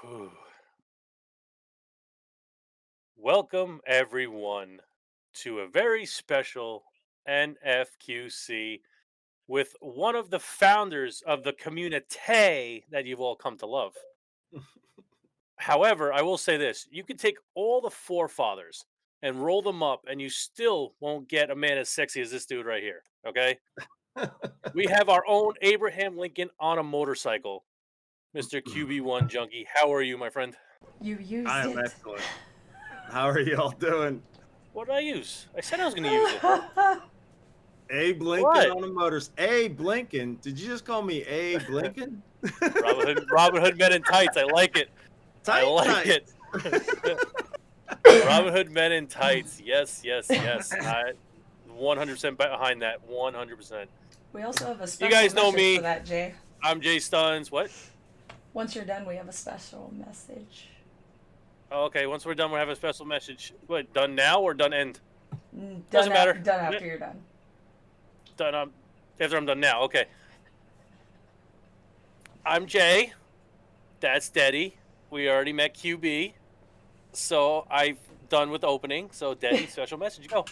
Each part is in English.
Whew. Welcome, everyone, to a very special NFQC with one of the founders of the community that you've all come to love. However, I will say this: you can take all the forefathers and roll them up, and you still won't get a man as sexy as this dude right here. Okay? We have our own Abraham Lincoln on a motorcycle, Mr. QB1 Junkie. How are you, my friend? You I used am it. excellent. How are y'all doing? What did I use? I said I was going to use it. Abe Lincoln What? on a motors. Abe Lincoln. Did you just call me Abe Lincoln? Robin Hood Men in Tights. I like it. I Tight like tight. it. Robin Hood Men in Tights. Yes, yes, yes. I 100% behind that. 100%. We also have a You special guys know message for me. that, Jay. I'm Jay Stuns. What? Once you're done, we have a special message. Oh, okay, once we're done, we'll have a special message. What, done now or done end? Done, Doesn't matter. done after you're done. Done after I'm done now. Okay. I'm Jay. That's Deddy. We already met QB. So I've done with opening. So Deddy, special message. Go.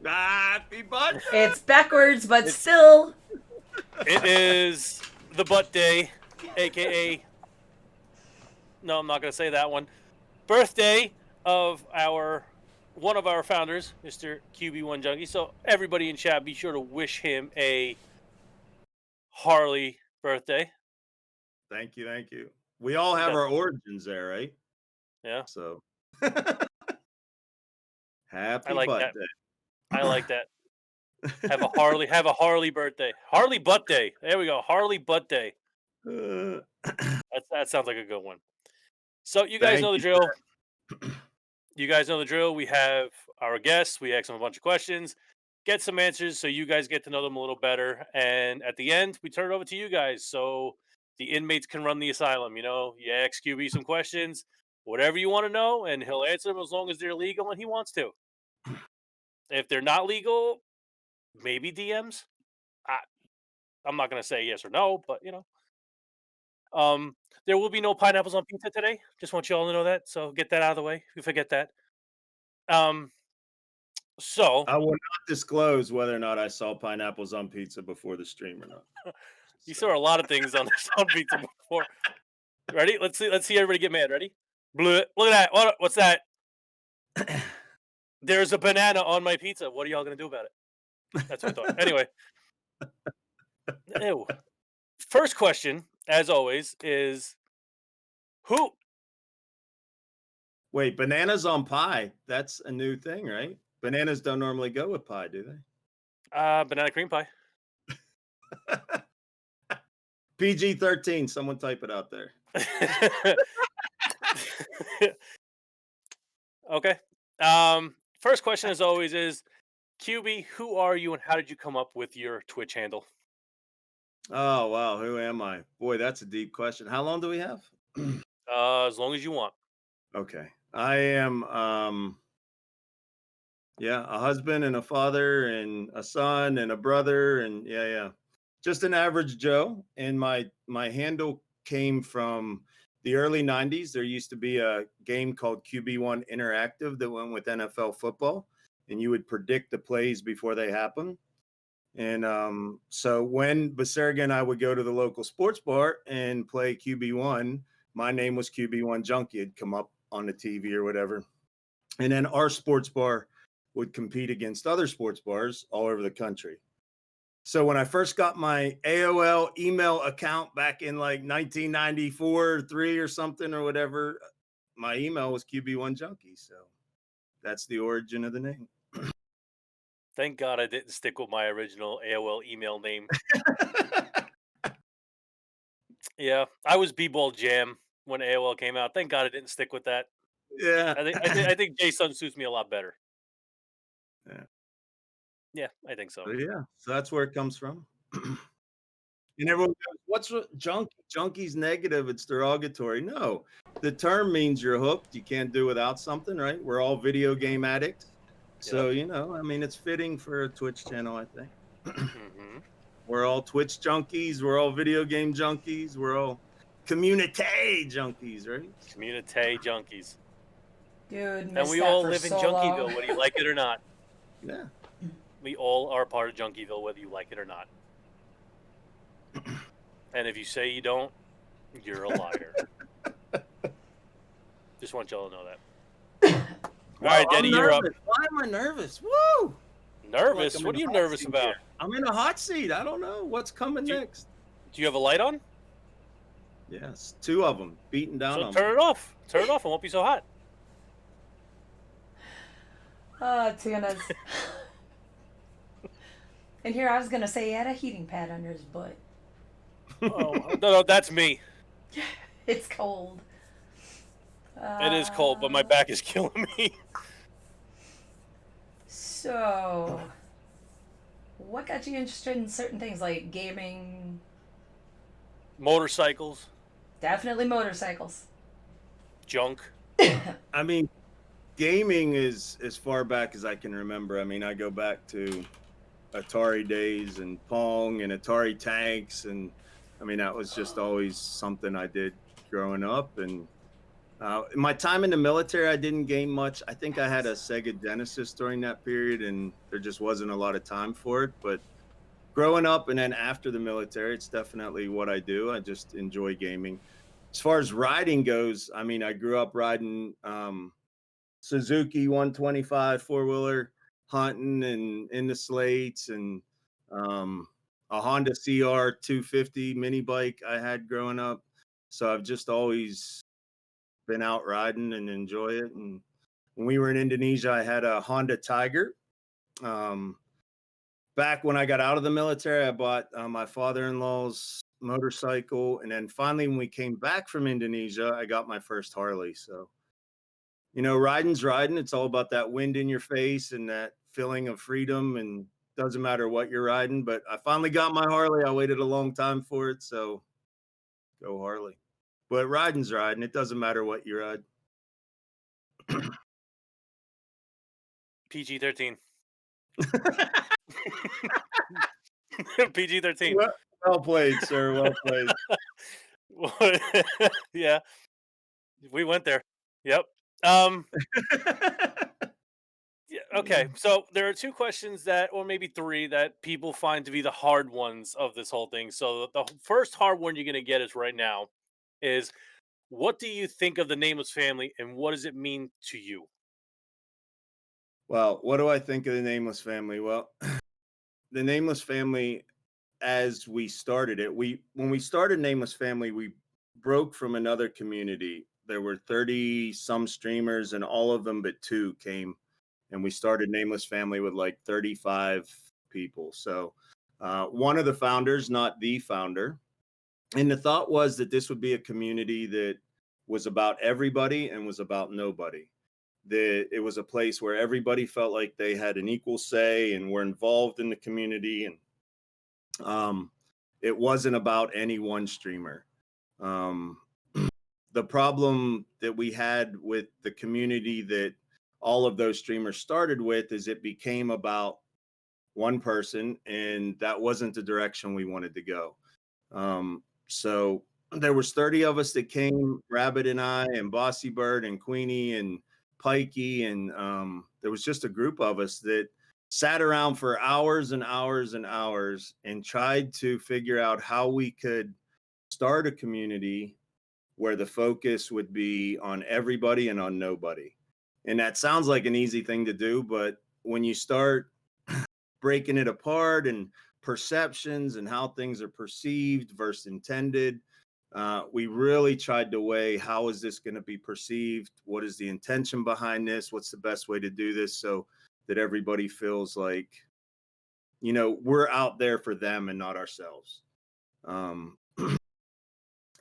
Happy birthday. It's backwards, but It's- still. It is the butt day, aka no, I'm not gonna say that one. Birthday of one of our founders, Mr. QB1 Junkie. So everybody in chat, be sure to wish him a Harley birthday. Thank you, thank you. We all have our origins there, right? Yeah, So I happy like butt that. day. I like that. Have a Harley birthday. Harley butt day. There we go. Harley butt day. That sounds like a good one. So you guys Thank know the you for drill. You guys know the drill. We have our guests. We ask them a bunch of questions, get some answers, so you guys get to know them a little better. And at the end, we turn it over to you guys, so the inmates can run the asylum. You ask QB some questions, whatever you want to know, and he'll answer them as long as they're legal and he wants to. If they're not legal, maybe DMs. I, I'm not gonna say yes or no, but um, there will be no pineapples on pizza today. Just want you all to know that. So get that out of the way. If you forget that. Um, so I will not disclose whether or not I saw pineapples on pizza before the stream or not. you So saw a lot of things on this on pizza before. Ready? Let's see. Let's see everybody get mad. Ready? Bleh. Look at that. What's that? There's a banana on my pizza. What are y'all gonna do about it? That's what I thought. Anyway, ew. First question, as always, is who? wait, bananas on pie. That's a new thing, right? Bananas don't normally go with pie, do they? Banana cream pie. PG-13. Someone type it out there. Okay. First question, as always, is QB. Who are you, and how did you come up with your Twitch handle? Oh wow, who am I? Boy, that's a deep question. How long do we have? As long as you want. Okay. I am yeah, a husband and a father and a son and a brother and yeah. Just an average Joe. And my handle came from the early 90s. There used to be a game called QB1 Interactive that went with NFL football, and you would predict the plays before they happen. And so when Basarga and I would go to the local sports bar and play QB1, my name was qb1Junkie. It'd come up on the TV or whatever. And then our sports bar would compete against other sports bars all over the country. So when I first got my AOL email account back in like 1994, 3 or something or whatever, my email was qb1Junkie. So that's the origin of the name. Thank God I didn't stick with my original AOL email name. Yeah, I was B-Ball Jam when AOL came out. Thank God I didn't stick with that. Yeah. I think Jason suits me a lot better. Yeah. Yeah, I think so. So yeah, so that's where it comes from. And everyone goes, "What's junkie? Junkie's negative. It's derogatory." No, the term means you're hooked. You can't do without something, right? We're all video game addicts, Yep. so I mean, it's fitting for a Twitch channel, I think. Hmm. We're all Twitch junkies. We're all video game junkies. We're all community junkies, right? Community junkies. Dude, And missed we that all for live in so Junkieville, long. whether you like it or not. Yeah. We all are part of Junkieville, whether you like it or not. And if you say you don't, you're a liar. Just want y'all to know that. All right, Daddy, you're up. Why am I nervous? Woo! Nervous? Like I'm What in are you a hot nervous seat about? here. I'm in a hot seat. I don't know what's coming next. Do you have a light on? Yes, 2 of them beating down So on turn me. it off. Turn it off. It won't be so hot. Tunas. And here I was gonna say he had a heating pad under his butt. Oh no, that's me. It's cold. It is cold, but my back is killing me. So, what got you interested in certain things like gaming? Motorcycles, Definitely motorcycles. junk. I mean, gaming is as far back as I can remember. I mean, I go back to Atari days and Pong and Atari tanks, and I mean that was just always something I did growing up. And my time in the military, I didn't game much. I think I had a Sega Genesis during that period, and there just wasn't a lot of time for it. But growing up and then after the military, it's definitely what I do. I just enjoy gaming. As far as riding goes, I mean, I grew up riding Suzuki 125 4-wheeler, hunting and in the slates, and a Honda CR 250 mini bike I had growing up. So I've just always been out riding and enjoy it. And when we were in Indonesia, I had a Honda Tiger. Back when I got out of the military, I bought my father-in-law's motorcycle, and then finally, when we came back from Indonesia, I got my first Harley. So, you know, riding's riding. It's all about that wind in your face and that feeling of freedom, and doesn't matter what you're riding. But I finally got my Harley. I waited a long time for it, so go Harley. But riding's riding. It doesn't matter what you ride. PG-13. PG-13. Well played, sir. Well played. Yeah, we went there. Yep. Yeah, okay, so there are 2 questions that, or maybe 3, that people find to be the hard ones of this whole thing. So the first hard one you're going to get is right now is, what do you think of the Nameless family and what does it mean to you? Well, what do I think of the Nameless family? Well, the Nameless family, as we started it, when we started Nameless family, we broke from another community. There were 30 some streamers, and all of them but 2 came, and we started Nameless family with like 35 people. So one of the founders, not the founder, and the thought was that this would be a community that was about everybody and was about nobody. That it was a place where everybody felt like they had an equal say and were involved in the community, and it wasn't about any one streamer. Um, the problem that we had with the community that all of those streamers started with is it became about one person, and that wasn't the direction we wanted to go. So there was 30 of us that came, Rabbit and I, and Bossy Bird and Queenie and Pikey, and there was just a group of us that sat around for hours and hours and hours and tried to figure out how we could start a community where the focus would be on everybody and on nobody. And that sounds like an easy thing to do, but when you start breaking it apart and perceptions and how things are perceived versus intended, we really tried to weigh, how is this going to be perceived? What is the intention behind this? What's the best way to do this so that everybody feels like, you know, we're out there for them and not ourselves.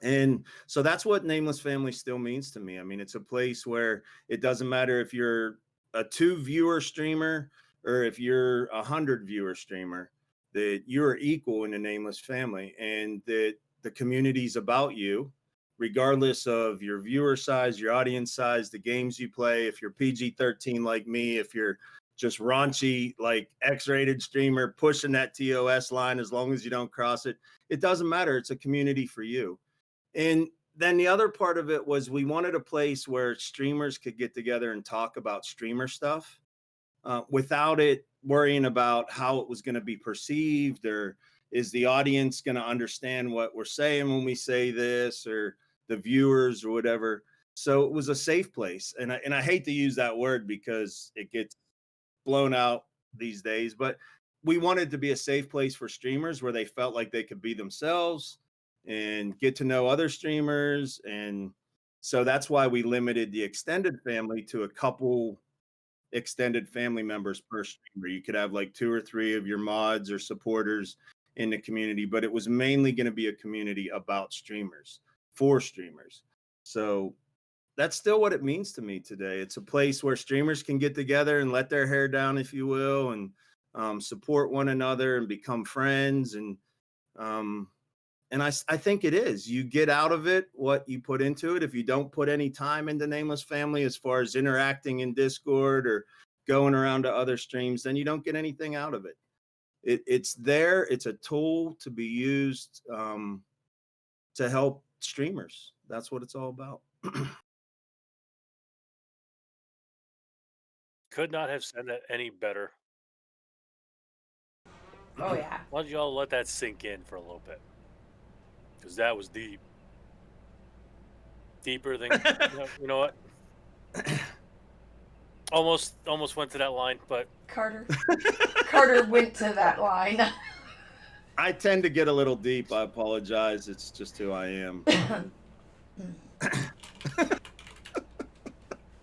And so that's what Nameless family still means to me. I mean, it's a place where it doesn't matter if you're a 2-viewer streamer or if you're a 100-viewer streamer, that you're equal in the Nameless family, and that the community's about you, regardless of your viewer size, your audience size, the games you play. If you're PG-13 like me, if you're just raunchy, like X-rated streamer pushing that TOS line as long as you don't cross it. It doesn't matter. It's a community for you. And then the other part of it was we wanted a place where streamers could get together and talk about streamer stuff without it worrying about how it was going to be perceived, or is the audience going to understand what we're saying when we say this, or the viewers or whatever. So it was a safe place. And I hate to use that word because it gets blown out these days, but we wanted to be a safe place for streamers where they felt like they could be themselves and get to know other streamers. And so that's why we limited the extended family to a couple extended family members per streamer. You could have like 2 or 3 of your mods or supporters in the community, but it was mainly going to be a community about streamers, for streamers. So that's still what it means to me today. It's a place where streamers can get together and let their hair down, if you will, and support one another and become friends. Um, and I think it is. You get out of it what you put into it. If you don't put any time into Nameless Family as far as interacting in Discord or going around to other streams, then you don't get anything out of it. It's there. It's a tool to be used to help streamers. That's what it's all about. Could not have said that any better. Oh yeah. Why don't you all let that sink in for a little bit? Because that was deep. Deeper than you know what? Almost went to that line, but Carter went to that line. I tend to get a little deep. I apologize. It's just who I am.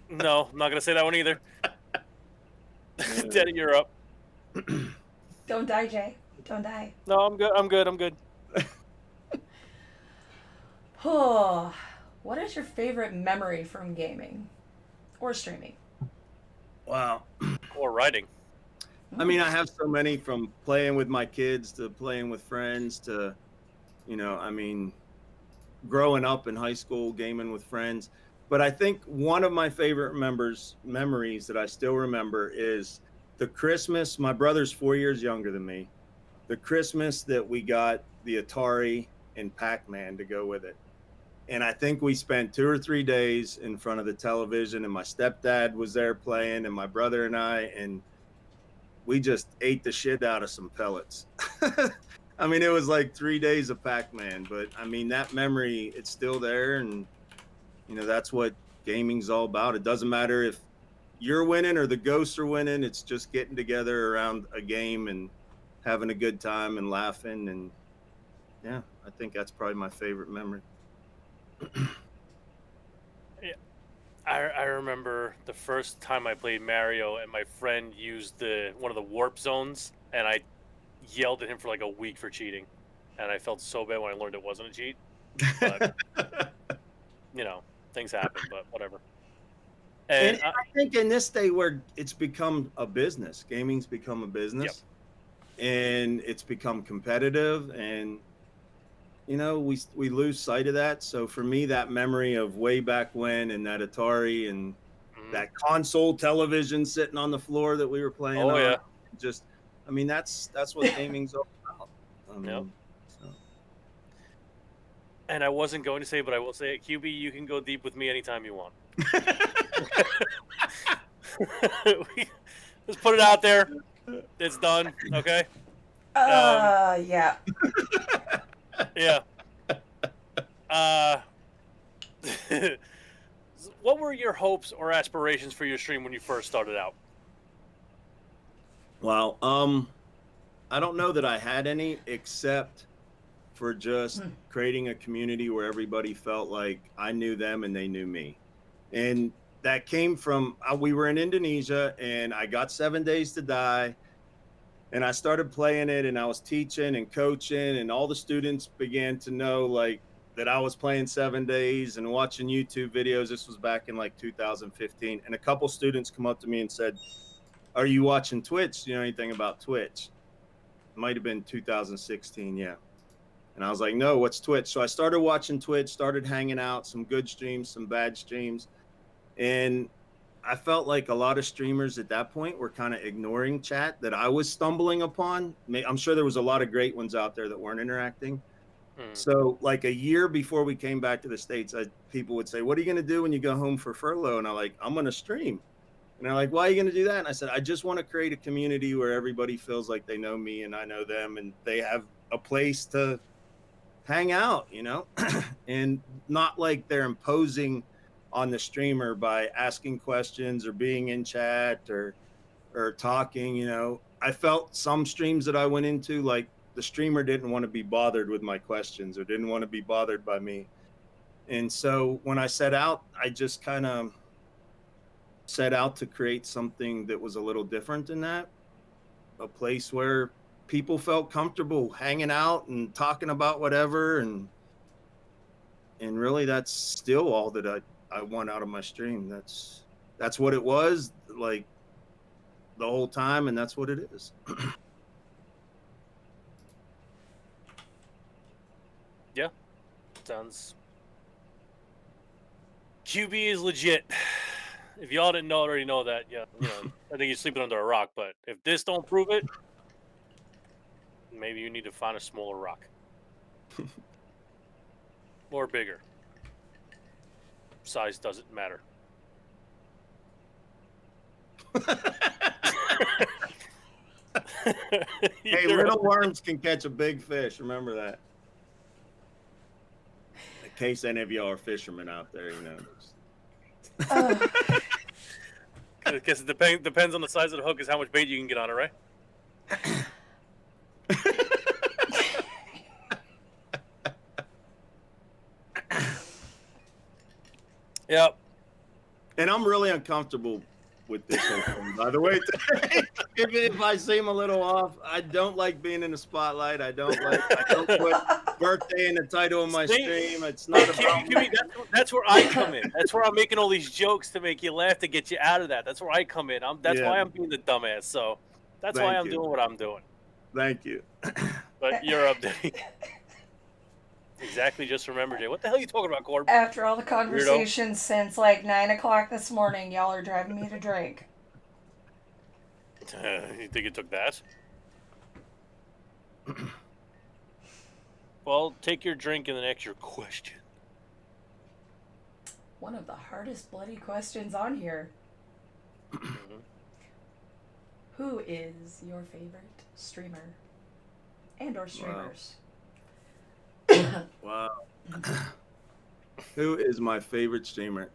no, I'm not gonna say that one either. Daddy, you're up. Don't die, Jay. Don't die. No, I'm good. I'm good. Oh, what is your favorite memory from gaming or streaming? Wow. Or writing. I mean, I have so many, from playing with my kids to playing with friends to, I mean, growing up in high school, gaming with friends. But I think one of my favorite memories that I still remember is the Christmas. My brother's 4 years younger than me. The Christmas that we got the Atari and Pac-Man to go with it. And I think we spent 2 or 3 days in front of the television, and my stepdad was there playing, and my brother and and we just ate the shit out of some pellets. I mean, it was like 3 days of Pac-Man, but I mean, that memory, it's still there. And, that's what gaming's all about. It doesn't matter if you're winning or the ghosts are winning. It's just getting together around a game and having a good time and laughing. And yeah, I think that's probably my favorite memory. Yeah, I remember the first time I played Mario, and my friend used one of the warp zones, and I yelled at him for like a week for cheating, and I felt so bad when I learned it wasn't a cheat. But things happen, but whatever. And I think in this day where it's become a business, gaming's become a business, and it's become competitive, and we lose sight of that. So for me, that memory of way back when, and that Atari and that console television sitting on the floor that we were playing on, yeah. just, I mean, that's what gaming's all about. And I wasn't going to say, but I will say it, QB, you can go deep with me anytime you want. Just put it out there. It's done. Okay. Yeah. Yeah. What were your hopes or aspirations for your stream when you first started out? Well, I don't know that I had any, except for just creating a community where everybody felt like I knew them and they knew me. And that came from, we were in Indonesia, and I got 7 Days to Die. And I started playing it, and I was teaching and coaching, and all the students began to know like that I was playing 7 Days and watching YouTube videos. This was back in like 2015. And a couple students come up to me and said, "Are you watching Twitch? Do you know anything about Twitch?" It might have been 2016. Yeah. And I was like, "No, what's Twitch?" So I started watching Twitch, started hanging out, some good streams, some bad streams. And I felt like a lot of streamers at that point were kind of ignoring chat that I was stumbling upon. I'm sure there was a lot of great ones out there that weren't interacting. Hmm. So like a year before we came back to the States, people would say, what are you going to do when you go home for furlough? And I'm like, I'm going to stream. And they're like, why are you going to do that? And I said, I just want to create a community where everybody feels like they know me and I know them and they have a place to hang out, and not like they're imposing on the streamer by asking questions or being in chat or talking, I felt some streams that I went into, like the streamer didn't want to be bothered with my questions or didn't want to be bothered by me. And so when I set out, I just kind of set out to create something that was a little different than that, a place where people felt comfortable hanging out and talking about whatever. And really that's still all that I want out of my stream. That's what it was like the whole time, and that's what it is. Yeah, sounds. QB is legit. If y'all didn't already know that, yeah, I think you're sleeping under a rock. But if this don't prove it, maybe you need to find a smaller rock or bigger. Size doesn't matter. Hey, little worms can catch a big fish. Remember that. In case any of y'all are fishermen out there, Because it depends on the size of the hook is how much bait you can get on it, right? Yep. And I'm really uncomfortable with this whole thing, by the way. If I seem a little off, I don't like being in the spotlight. I don't put birthday in the title of my stream. It's not about me. That's where I come in. That's where I'm making all these jokes to make you laugh, to get you out of that. That's where I come in. That's why I'm being the dumbass. So that's why I'm doing what I'm doing. Thank you. But you're updating. Exactly, just remembered it. What the hell are you talking about, Corb? After all the conversations since like 9 o'clock this morning, y'all are driving me to drink. You think it took that? Well, take your drink and then ask your question. One of the hardest bloody questions on here. Who is your favorite streamer and or streamers? Wow. Who is my favorite streamer?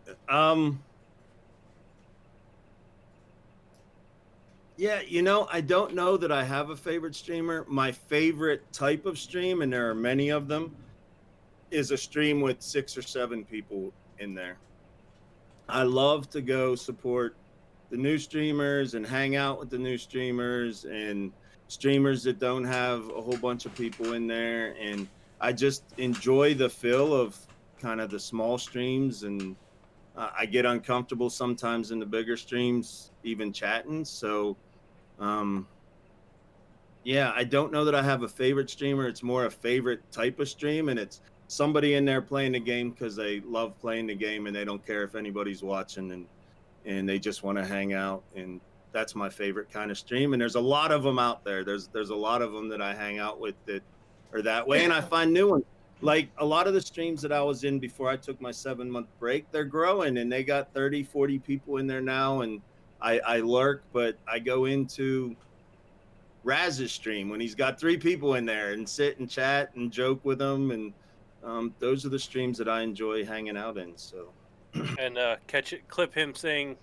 Yeah, I don't know that I have a favorite streamer. My favorite type of stream, and there are many of them, is a stream with 6 or 7 people in there. I love to go support the new streamers and hang out with the new streamers and streamers that don't have a whole bunch of people in there. And I just enjoy the feel of kind of the small streams, and I get uncomfortable sometimes in the bigger streams, even chatting. So, yeah, I don't know that I have a favorite streamer. It's more a favorite type of stream, and it's somebody in there playing the game because they love playing the game and they don't care if anybody's watching, and they just want to hang out. And that's my favorite kind of stream. And there's a lot of them out there. There's a lot of them that I hang out with that are that way, and I find new ones. Like a lot of the streams that I was in before I took my 7-month break, they're growing and they got 30, 40 people in there now. And I lurk, but I go into Raz's stream when he's got 3 people in there and sit and chat and joke with them. And those are the streams that I enjoy hanging out in. So, and clip him saying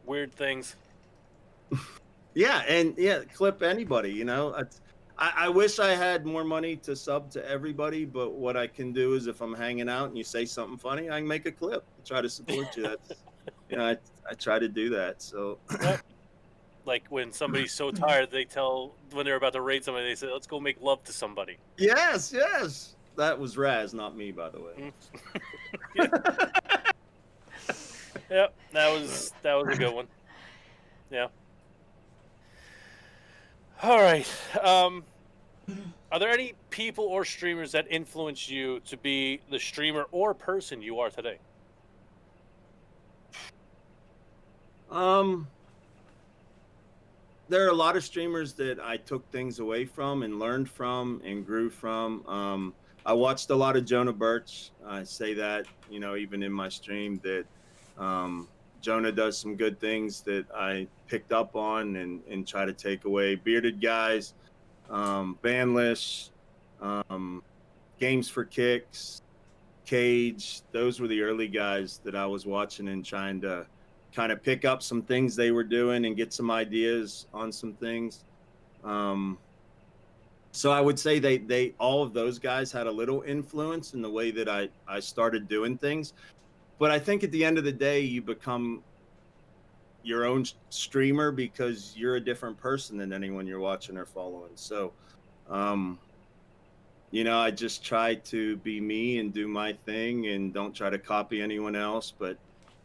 weird things. Yeah, and clip anybody. I wish I had more money to sub to everybody, but what I can do is if I'm hanging out and you say something funny, I can make a clip and try to support you. That's I try to do that. So Yep. Like when somebody's so tired, when they're about to raid somebody, they say, "Let's go make love to somebody." Yes. That was Raz, not me, by the way. Yep, that was a good one. Yeah. All right. Are there any people or streamers that influence you to be the streamer or person you are today? Um, there are a lot of streamers that I took things away from and learned from and grew from. I watched a lot of Jonah Birch. I say that, even in my stream that um, Jonah does some good things that I picked up on and try to take away. Bearded Guys, Bandlish, um, Games for Kicks, Cage. Those were the early guys that I was watching and trying to kind of pick up some things they were doing and get some ideas on some things. Um, so I would say they all of those guys had a little influence in the way that I started doing things. But I think at the end of the day, you become your own streamer because you're a different person than anyone you're watching or following. So, um, I just try to be me and do my thing and don't try to copy anyone else. But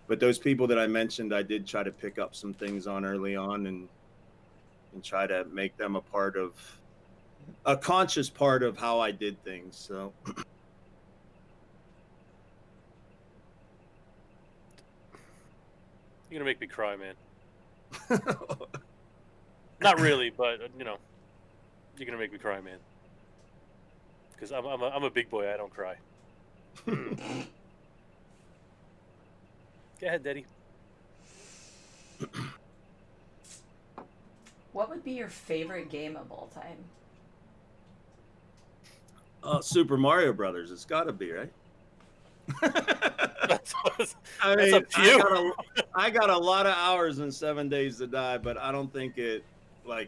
those people that I mentioned, I did try to pick up some things on early on and try to make them a conscious part of how I did things. So You're gonna make me cry, man. Not really, but you're gonna make me cry, man. Because I'm a big boy. I don't cry. Go ahead, Daddy. What would be your favorite game of all time? Super Mario Brothers. It's got to be, right? That's I mean, up to you. I got a lot of hours in 7 Days to Die, but I don't think it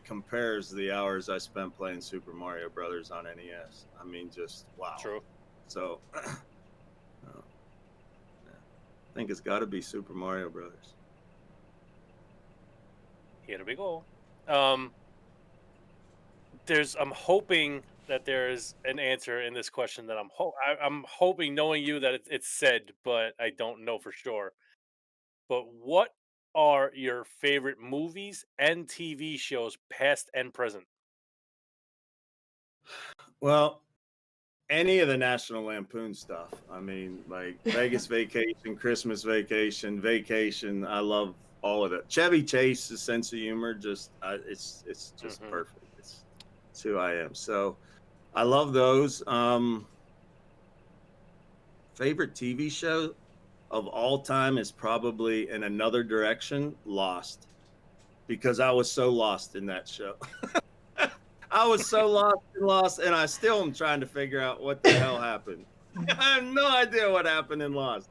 compares to the hours I spent playing Super Mario Brothers on NES. I mean, just wow. True. So, I think it's got to be Super Mario Brothers. Here we go. I'm hoping that there's an answer in this question that I'm hoping, knowing you, that it's said, but I don't know for sure. But what are your favorite movies and TV shows, past and present? Well, any of the National Lampoon stuff. I mean, like Vegas Vacation, Christmas Vacation. I love all of it. Chevy Chase's sense of humor, it's just perfect. It's who I am. So I love those. Favorite TV show of all time is probably In Another Direction, Lost, because I was so lost in that show. I was so lost, and I still am trying to figure out what the hell happened. I have no idea what happened in Lost,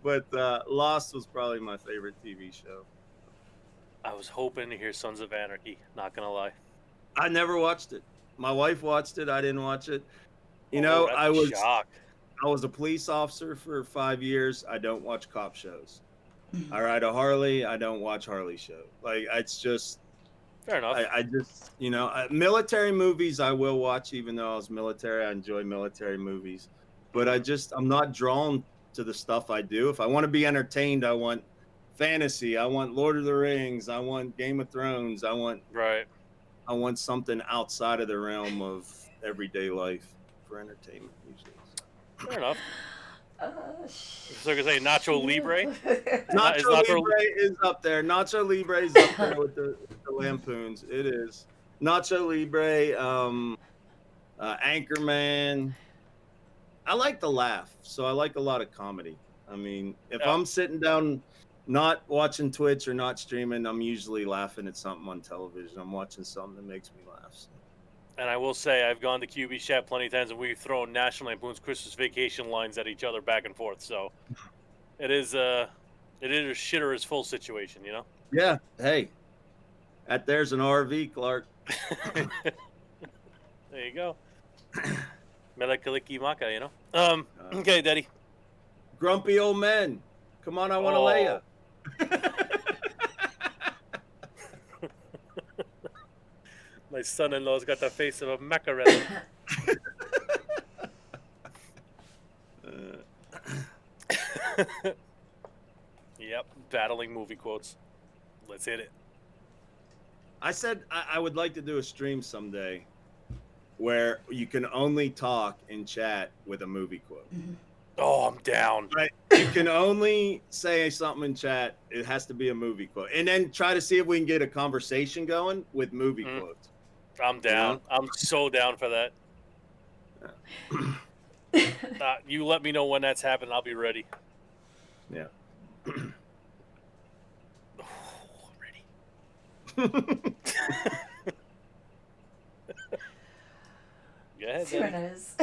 but Lost was probably my favorite TV show. I was hoping to hear Sons of Anarchy. Not gonna lie. I never watched it. My wife watched it. I didn't watch it. That's I a shock. was a police officer for 5 years. I don't watch cop shows. I ride a Harley. I don't watch Harley show. Like, it's just fair enough. I just, military movies I will watch, even though I was military. I enjoy military movies, but I'm not drawn to the stuff I do. If I want to be entertained, I want fantasy. I want Lord of the Rings. I want Game of Thrones. I want something outside of the realm of everyday life for entertainment usually. Fair enough. So you're say Nacho Libre? Nacho Libre is up there. Nacho Libre is up there with the Lampoons. It is. Nacho Libre, Anchorman. I like to laugh, so I like a lot of comedy. I mean, if I'm sitting down not watching Twitch or not streaming, I'm usually laughing at something on television. I'm watching something that makes me laugh. So. And I will say, I've gone to QB chat plenty of times, and we've thrown National Lampoon's Christmas Vacation lines at each other back and forth. So it is a shit or is full situation, Yeah. Hey, there's an RV, Clark. There you go. Melakaliki Maka, Okay, Daddy. Grumpy old men. Come on, I want to lay ya. My son-in-law's got the face of a macarena. Yep, battling movie quotes. Let's hit it. I said I would like to do a stream someday where you can only talk and chat with a movie quote. Oh, I'm down. Right. You can only say something in chat. It has to be a movie quote, and then try to see if we can get a conversation going with movie quotes. I'm down. know? I'm so down for that. You let me know when that's happening. I'll be ready. Yeah. Oh, I'm ready. Go ahead, Let's see what Daddy. it is.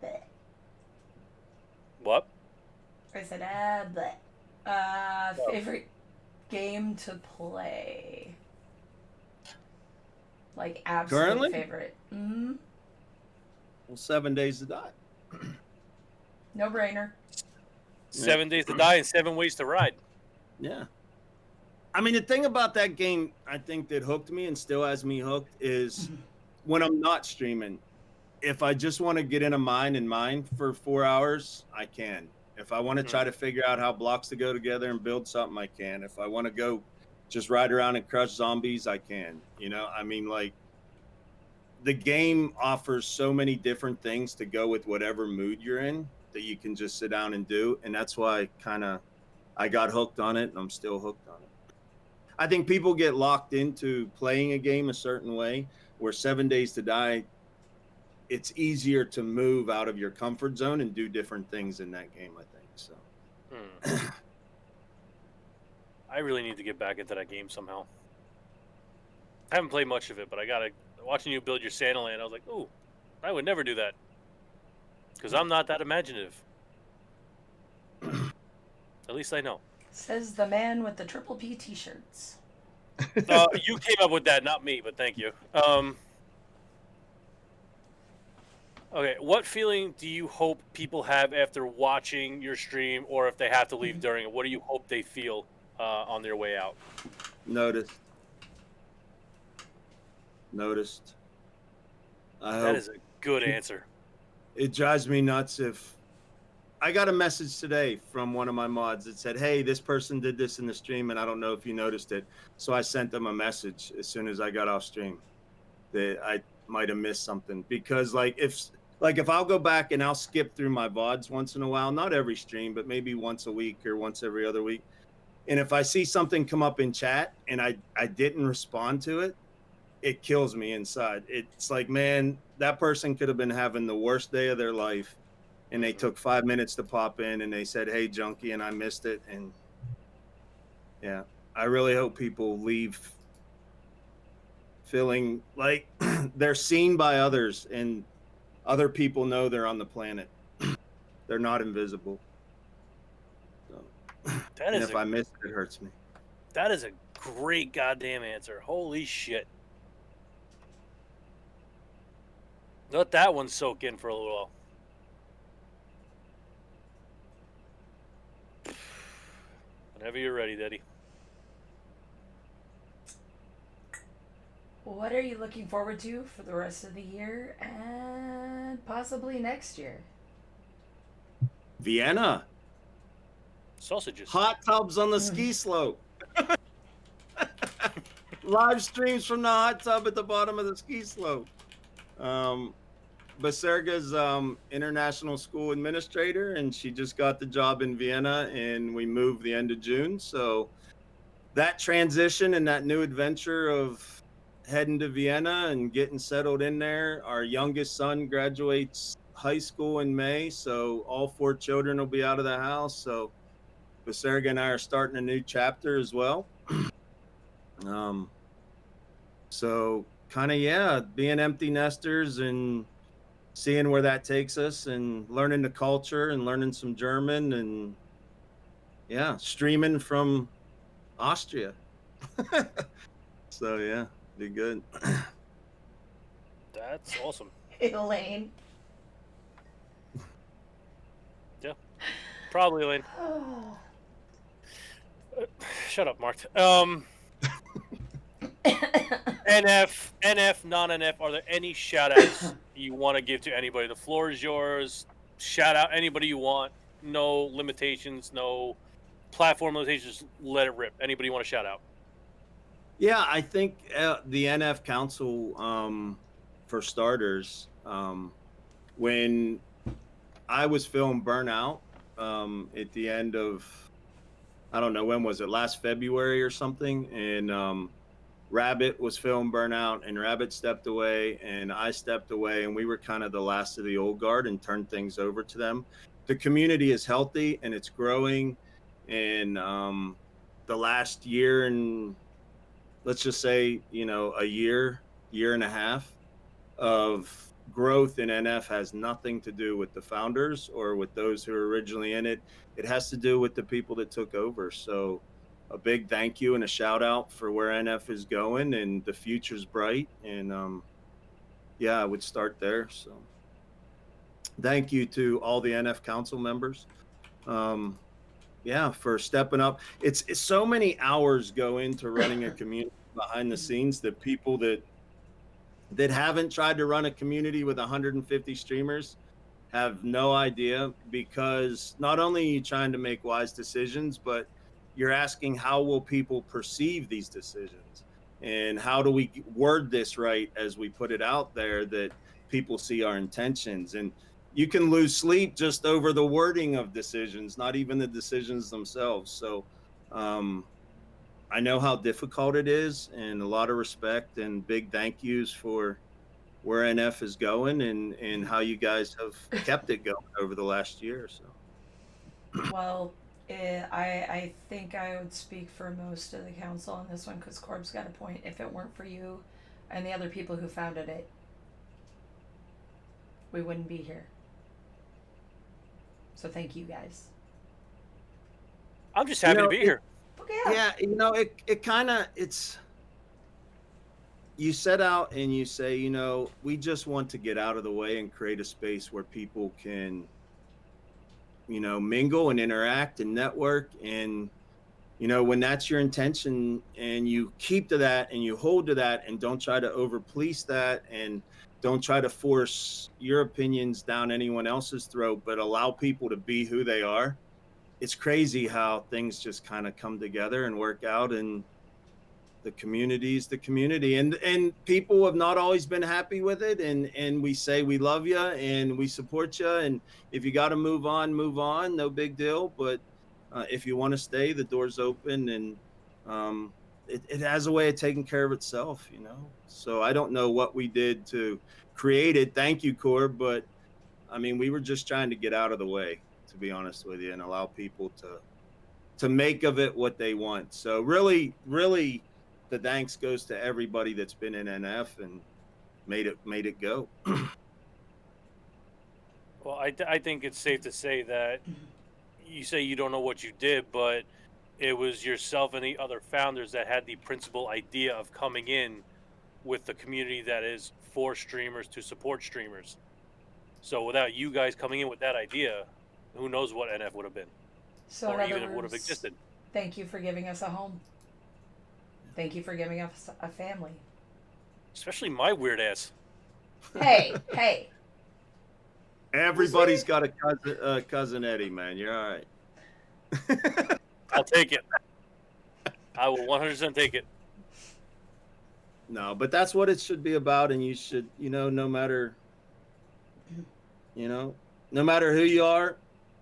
Bleh. What? I said, bleh. Favorite game to play? Like, absolute Currently? favorite. Mm-hmm. Well, 7 Days to Die. No brainer. 7 Days to Die and 7 Ways to Ride. Yeah. I mean, the thing about that game, I think that hooked me and still has me hooked is when I'm not streaming. If I just want to get in a mine for 4 hours, I can. If I want to try to figure out how blocks to go together and build something, I can. If I want to go just ride around and crush zombies, I can. I mean, like, the game offers so many different things to go with whatever mood you're in that you can just sit down and do. And that's why I got hooked on it, and I'm still hooked on it. I think people get locked into playing a game a certain way, where 7 Days to Die, it's easier to move out of your comfort zone and do different things in that game, I think. So I really need to get back into that game somehow. I haven't played much of it, but watching you build your Santa land, I was like, ooh, I would never do that. Because I'm not that imaginative. At least I know. Says the man with the triple P t-shirts. You came up with that, not me, but thank you. Okay, what feeling do you hope people have after watching your stream, or if they have to leave during it? What do you hope they feel on their way out? Noticed. That is a good answer. It drives me nuts if I got a message today from one of my mods that said, hey, this person did this in the stream, and I don't know if you noticed it. So I sent them a message as soon as I got off stream that I might have missed something. Because if I'll go back and I'll skip through my VODs once in a while, not every stream, but maybe once a week or once every other week. And if I see something come up in chat and I didn't respond to it, it kills me inside. It's like, man, that person could have been having the worst day of their life, and they took 5 minutes to pop in and they said, hey, Junkie, and I missed it. And yeah, I really hope people leave feeling like they're seen by others and other people know they're on the planet. They're not invisible. So, and if I miss it, it hurts me. That is a great goddamn answer. Holy shit. Let that one soak in for a little while. Whenever you're ready, Daddy. What are you looking forward to for the rest of the year and possibly next year? Vienna. Sausages. Hot tubs on the ski slope. Live streams from the hot tub at the bottom of the ski slope. Baserga's international school administrator, and she just got the job in Vienna, and we moved the end of June. So that transition and that new adventure of heading to Vienna and getting settled in there. Our youngest son graduates high school in May, so all 4 children will be out of the house. So Baserga and I are starting a new chapter as well. So kind of, being empty nesters and seeing where that takes us and learning the culture and learning some German and streaming from Austria. So yeah, be good. That's awesome. Elaine. Yeah, probably Elaine. Oh. Shut up, Mark. NF, non-NF, are there any shout-outs you want to give to anybody? The floor is yours. Shout out anybody you want. No limitations, no platform limitations. Let it rip. Anybody you want to shout out? Yeah, I think the NF Council for starters, when I was filmed Burnout at the end of, I don't know, when was it, last February or something, and Rabbit was film Burnout, and Rabbit stepped away, and I stepped away, and we were kind of the last of the old guard and turned things over to them. The community is healthy and it's growing, and the last year and let's just say, a year and a half of growth in NF has nothing to do with the founders or with those who were originally in it. It has to do with the people that took over. So a big thank you and a shout out for where NF is going, and the future's bright. And yeah, I would start there. So thank you to all the NF council members. Yeah, for stepping up. It's so many hours go into running a community behind the scenes that people that haven't tried to run a community with 150 streamers have no idea, because not only are you trying to make wise decisions, but you're asking how will people perceive these decisions, and how do we word this right as we put it out there that people see our intentions. And you can lose sleep just over the wording of decisions, not even the decisions themselves. So I know how difficult it is, and a lot of respect and big thank yous for where NF is going, and how you guys have kept it going over the last year or so. Well, I think I would speak for most of the council on this one, because Corb's got a point. If it weren't for you and the other people who founded it, we wouldn't be here. So thank you guys. I'm just happy to be here. Okay. Yeah, it kind of, you set out and you say, we just want to get out of the way and create a space where people can, mingle and interact and network. And, when that's your intention and you keep to that and you hold to that and don't try to over police that, and don't try to force your opinions down anyone else's throat, but allow people to be who they are. It's crazy how things just kind of come together and work out, and the community's the community, and people have not always been happy with it, and we say we love you and we support you, and if you got to move on, no big deal. But if you want to stay, the door's open, and it has a way of taking care of itself. So I don't know what we did to create it. Thank you, Corb, but I mean, we were just trying to get out of the way, to be honest with you, and allow people to make of it what they want. So really the thanks goes to everybody that's been in NF and made it go. Well, I think it's safe to say that you say you don't know what you did, but it was yourself and the other founders that had the principal idea of coming in with the community that is for streamers to support streamers. So without you guys coming in with that idea, who knows what NF would have been, So or in even other if it would have words, existed. thank you for giving us a home. Thank you for giving us a family. Especially my weird ass. Hey. Everybody's got a cousin Eddie, man. You're all right. I'll take it. I will 100% take it. No, but that's what it should be about, and you should, no matter who you are,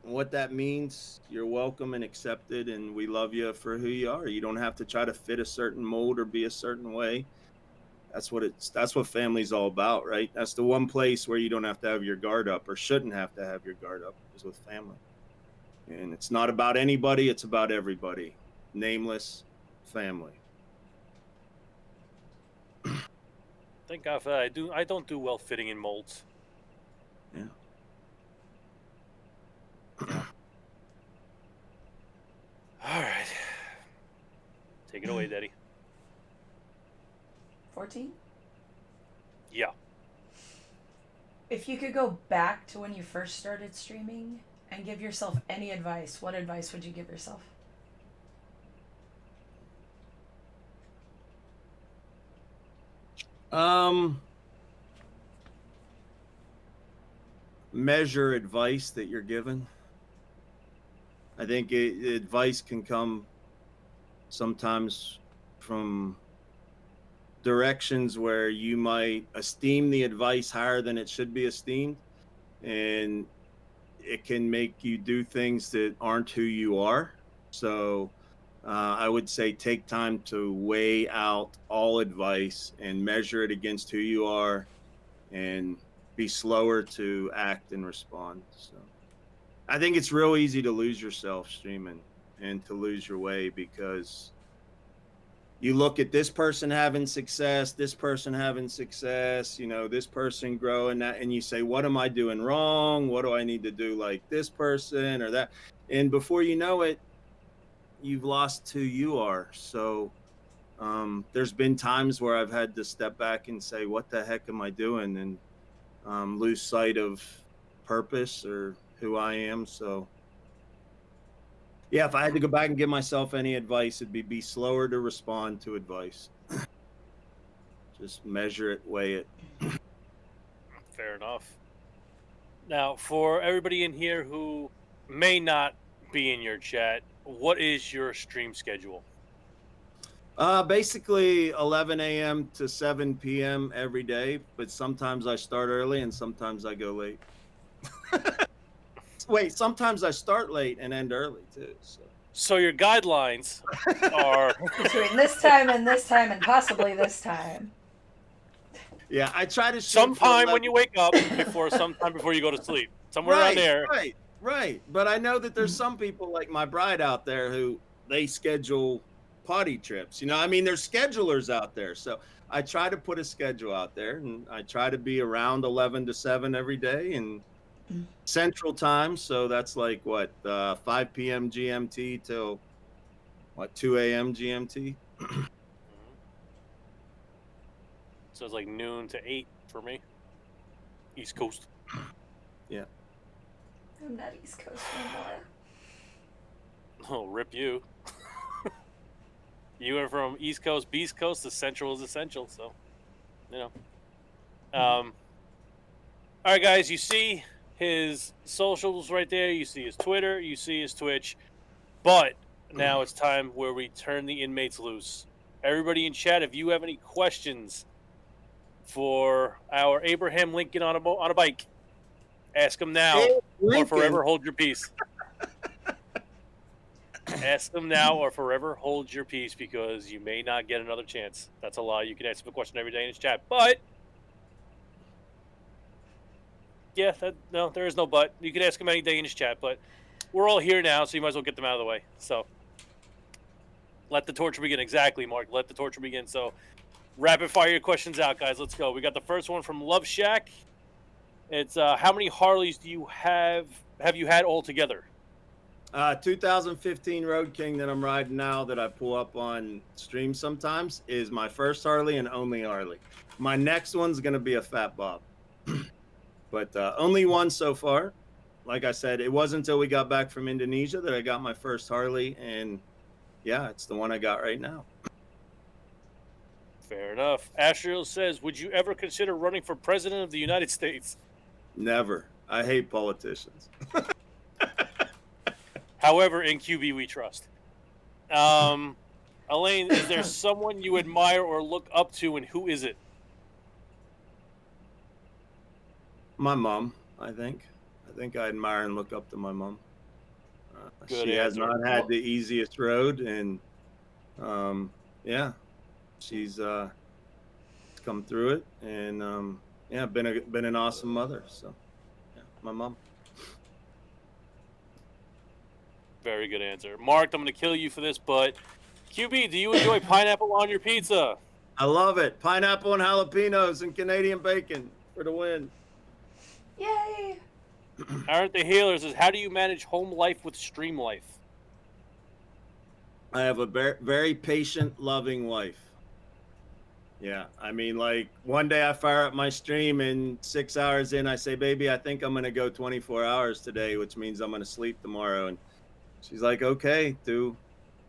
what that means, you're welcome and accepted, and we love you for who you are. You don't have to try to fit a certain mold or be a certain way. That's what family's all about, right? That's the one place where you don't have to have your guard up, or shouldn't have to have your guard up, is with family. And it's not about anybody, it's about everybody. Nameless family. Thank God for that. I don't do well fitting in molds. Yeah. All right. Take it away, Daddy. 14? Yeah. If you could go back to when you first started streaming and give yourself any advice, what advice would you give yourself? Measure advice that you're given. I think advice can come sometimes from directions where you might esteem the advice higher than it should be esteemed, and it can make you do things that aren't who you are. So I would say take time to weigh out all advice and measure it against who you are, and be slower to act and respond. So I think it's real easy to lose yourself streaming and to lose your way, because you look at this person having success, this person having success, this person growing that, and you say, what am I doing wrong? What do I need to do like this person or that? And before you know it, you've lost who you are. So there's been times where I've had to step back and say, what the heck am I doing? And lose sight of purpose or who I am. So yeah, if I had to go back and give myself any advice, it'd be slower to respond to advice. Just measure it, weigh it. Fair enough. Now, for everybody in here who may not be in your chat, what is your stream schedule? Basically 11 a.m. to 7 p.m. every day, but sometimes I start early and sometimes I go late. Wait, sometimes I start late and end early too. So your guidelines are between this time and possibly this time. Yeah, I try to shoot sometime when you wake up, sometime before you go to sleep, somewhere around there. Right. But I know that there's some people like my bride out there who they schedule potty trips. There's schedulers out there. So I try to put a schedule out there, and I try to be around 11 to 7 every day and Central Time. So that's like 5 p.m. GMT till 2 a.m. GMT. So it's like noon to 8 for me. East Coast. Yeah. I'm not East Coast anymore. Oh, rip you. You went from East Coast, Beast Coast to Central is essential. So, All right, guys, you see his socials right there. You see his Twitter. You see his Twitch. But now it's time where we turn the inmates loose. Everybody in chat, if you have any questions for our Abraham Lincoln on a bike, ask him now or forever hold your peace. Ask him now or forever hold your peace, because you may not get another chance. That's a lie. You can ask him a question every day in his chat, but yeah, no, there is no but. You can ask him any day in his chat, but we're all here now, so you might as well get them out of the way. So let the torture begin. Exactly, Mark. Let the torture begin. So rapid fire your questions out, guys. Let's go. We got the first one from Love Shack. It's how many Harleys do you have you had altogether? 2015 Road King that I'm riding now, that I pull up on stream sometimes, is my first Harley and only Harley. My next one's going to be a Fat Bob. But only one so far. Like I said, it wasn't until we got back from Indonesia that I got my first Harley, and yeah, it's the one I got right now. Fair enough. Astral says, would you ever consider running for president of the United States? Never. I hate politicians. However, in QB we trust. Elaine, is there someone you admire or look up to, and who is it? My mom, I think. I admire and look up to my mom. She has not had the easiest road, and yeah, she's come through it, and yeah, been an awesome mother. So yeah, my mom. Very good answer. Mark, I'm going to kill you for this, but QB, do you enjoy pineapple on your pizza? I love it. Pineapple and jalapenos and Canadian bacon for the win. Yay! Aren't the Healers says, how do you manage home life with stream life? I have a very patient, loving wife. Yeah, like one day I fire up my stream, and 6 hours in, I say, baby, I think I'm going to go 24 hours today, which means I'm going to sleep tomorrow. And she's like, okay, do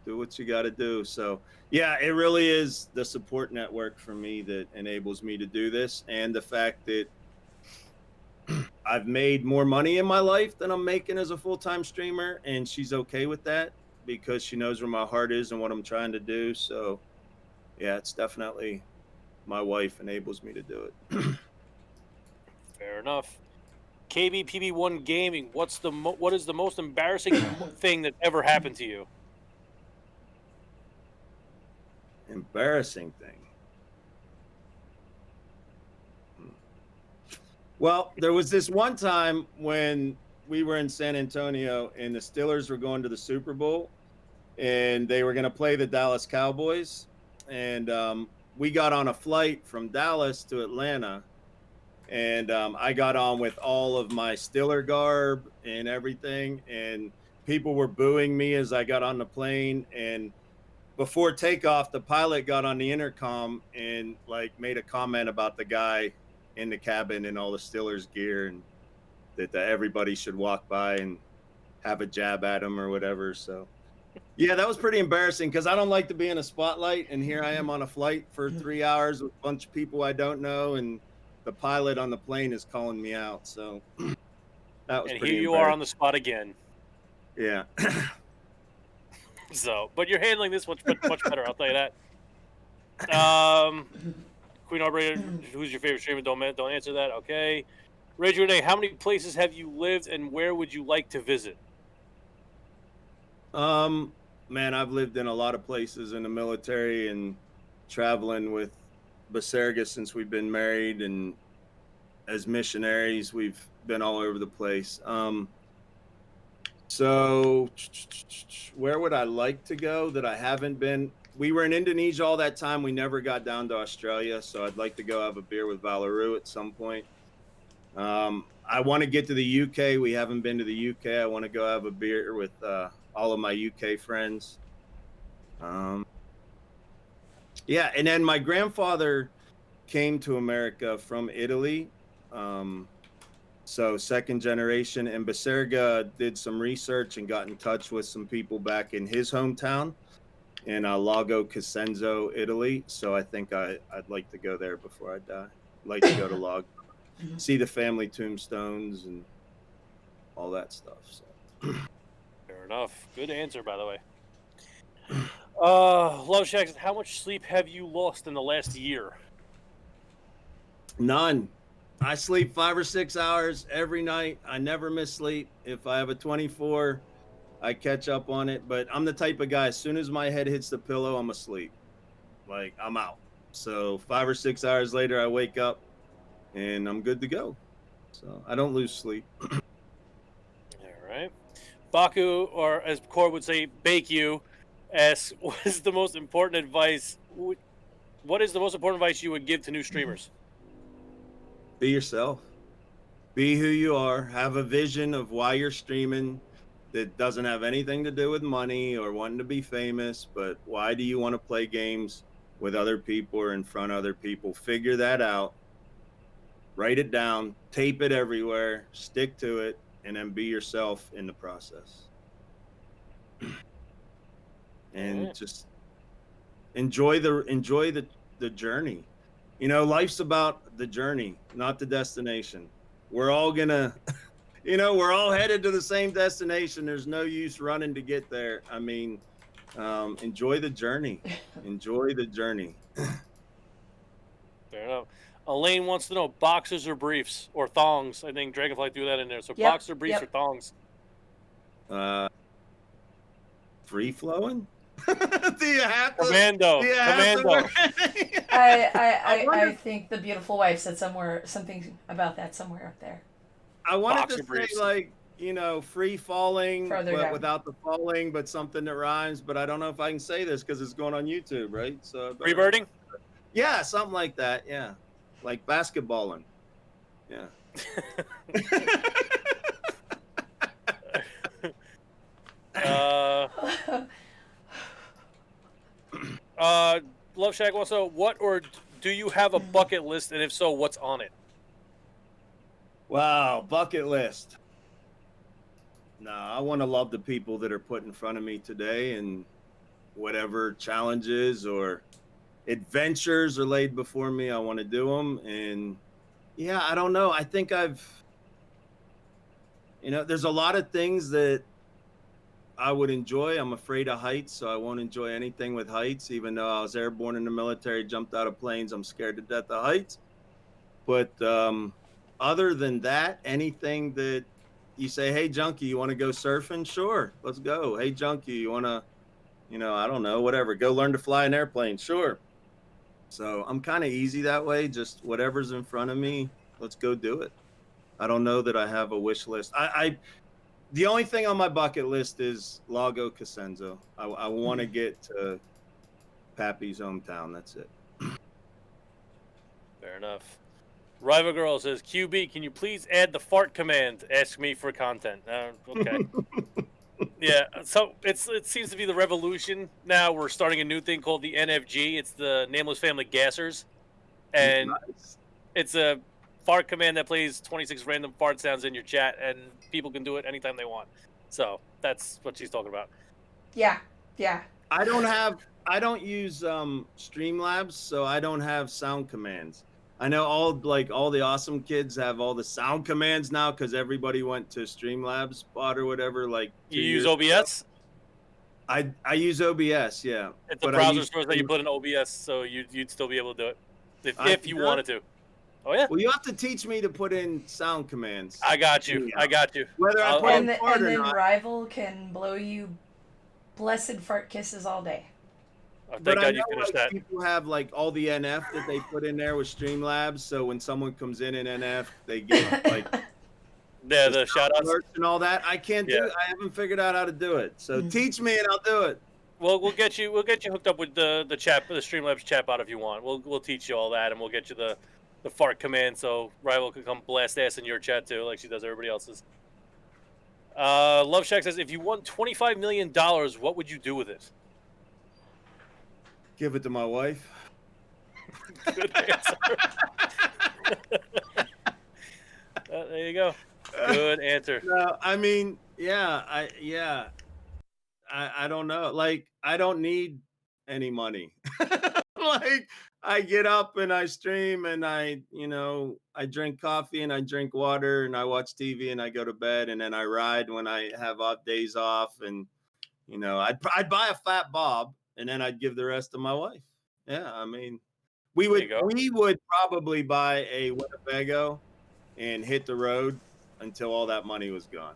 what you got to do. So yeah, it really is the support network for me that enables me to do this. And the fact that I've made more money in my life than I'm making as a full-time streamer, and she's okay with that because she knows where my heart is and what I'm trying to do. So yeah, it's definitely my wife enables me to do it. Fair enough. KBPB1 Gaming. What is the most embarrassing thing that ever happened to you? Embarrassing thing. Well, there was this one time when we were in San Antonio and the Steelers were going to the Super Bowl and they were going to play the Dallas Cowboys. And we got on a flight from Dallas to Atlanta. And I got on with all of my Steeler garb and everything. And people were booing me as I got on the plane. And before takeoff, the pilot got on the intercom and like made a comment about the guy in the cabin and all the Steelers gear, and that everybody should walk by and have a jab at him or whatever. So yeah, that was pretty embarrassing because I don't like to be in a spotlight, and here I am on a flight for 3 hours with a bunch of people I don't know, and the pilot on the plane is calling me out. So that was And pretty here you are on the spot again. Yeah. So, but you're handling this much better. I'll tell you that. Queen Arbiter, who's your favorite streamer? Don't answer that. Okay. Rage Renee, how many places have you lived, and where would you like to visit? Man, I've lived in a lot of places in the military and traveling with Baserga since we've been married, and as missionaries, we've been all over the place. So where would I like to go that I haven't been? We were in Indonesia all that time. We never got down to Australia. So I'd like to go have a beer with Valeru at some point. I want to get to the UK. We haven't been to the UK. I want to go have a beer with all of my UK friends. Yeah. And then my grandfather came to America from Italy. So second generation, and Baserga did some research and got in touch with some people back in his hometown in Lago Cosenzo, Italy. So I think I'd like to go there before I die. I'd like to go to Lago, see the family tombstones and all that stuff. So. Fair enough. Good answer, by the way. Love Shacks, how much sleep have you lost in the last year? None. I sleep 5 or 6 hours every night. I never miss sleep. If I have a 24, I catch up on it. But I'm the type of guy, as soon as my head hits the pillow, I'm asleep. Like, I'm out. So 5 or 6 hours later, I wake up and I'm good to go. So I don't lose sleep. All right. Baku, or as Core would say, Bake You, asks, what is the most important advice you would give to new streamers? Be yourself. Be who you are. Have a vision of why you're streaming that doesn't have anything to do with money or wanting to be famous, but why do you want to play games with other people or in front of other people? Figure that out. Write it down. Tape it everywhere. Stick to it, and then be yourself in the process. And just enjoy the journey. You know, life's about the journey, not the destination. We're all gonna, we're all headed to the same destination. There's no use running to get there. I mean, enjoy the journey. Enjoy the journey. Fair enough. Elaine wants to know, boxers or briefs or thongs? I think Dragonfly threw that in there. So boxers or briefs or thongs? Free flowing? Do you have to? Commando. I think the beautiful wife said something about that somewhere up there. I wanted to say like, free falling, Further but down. without the falling, but something that rhymes. But I don't know if I can say this because it's going on YouTube, right? So Freebirding? Yeah, something like that. Yeah, like basketballing. Yeah. Love Shack also, do you have a bucket list, and if so, what's on it? Wow, bucket list. No, I want to love the people that are put in front of me today, and whatever challenges or adventures are laid before me, I want to do them. And yeah, I don't know. I think there's a lot of things that I would enjoy. I'm afraid of heights, so I won't enjoy anything with heights. Even though I was airborne in the military, jumped out of planes, I'm scared to death of heights. But other than that, anything that you say, hey, junkie, you want to go surfing? Sure, let's go. Hey, junkie, you want to, I don't know, whatever, go learn to fly an airplane? Sure. So I'm kind of easy that way. Just whatever's in front of me, let's go do it. I don't know that I have a wish list. The only thing on my bucket list is Lago Cosenzo. I want to get to Pappy's hometown. That's it. Fair enough. Rival Girl says, QB, can you please add the fart command? Ask me for content. Okay. Yeah, so it seems to be the revolution now. We're starting a new thing called the NFG. It's the Nameless Family Gassers. And Nice. it's a fart command that plays 26 random fart sounds in your chat, and people can do it anytime they want. So that's what she's talking about. Yeah. I don't use Streamlabs, so I don't have sound commands. I know all the awesome kids have all the sound commands now because everybody went to Streamlabs spot or whatever. Like You use OBS? I use OBS, yeah. It's a browser source that you put in OBS, so you'd still be able to do it if you wanted to. Oh yeah. Well, you have to teach me to put in sound commands. I got you. I got you. Whether I put in fart and or then not. Rival can blow you blessed fart kisses all day. Oh, thank God you finished that. People have like all the NF that they put in there with Streamlabs, so when someone comes in NF, they get like the shout outs and all that. I can't do it. I haven't figured out how to do it. So teach me and I'll do it. Well, we'll get you hooked up with the Streamlabs chatbot if you want. We'll teach you all that, and we'll get you the fart command so Rival can come blast ass in your chat too, like she does everybody else's. Love Shack says, if you won $25 million, what would you do with it? Give it to my wife. Good answer. There you go. Good answer. No, I mean, I don't know. Like, I don't need any money. Like, I get up and I stream and I drink coffee and I drink water and I watch TV and I go to bed and then I ride when I have days off and I'd buy a fat Bob and then I'd give the rest to my wife. Yeah, I mean, we would probably buy a Winnebago and hit the road until all that money was gone.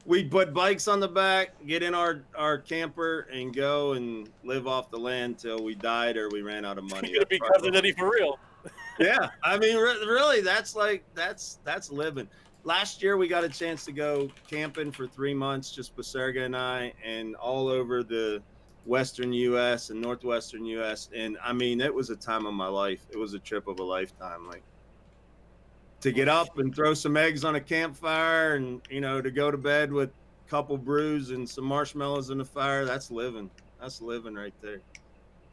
We'd put bikes on the back, get in our camper, and go and live off the land till we died or we ran out of money. You're gonna be Cousin Eddie for real. Yeah, I mean, really, that's living. Last year, we got a chance to go camping for 3 months, just Baserga and I, and all over the Western U.S. and Northwestern U.S. And I mean, it was a time of my life. It was a trip of a lifetime. Like, to get up and throw some eggs on a campfire and, to go to bed with a couple brews and some marshmallows in the fire, that's living. That's living right there.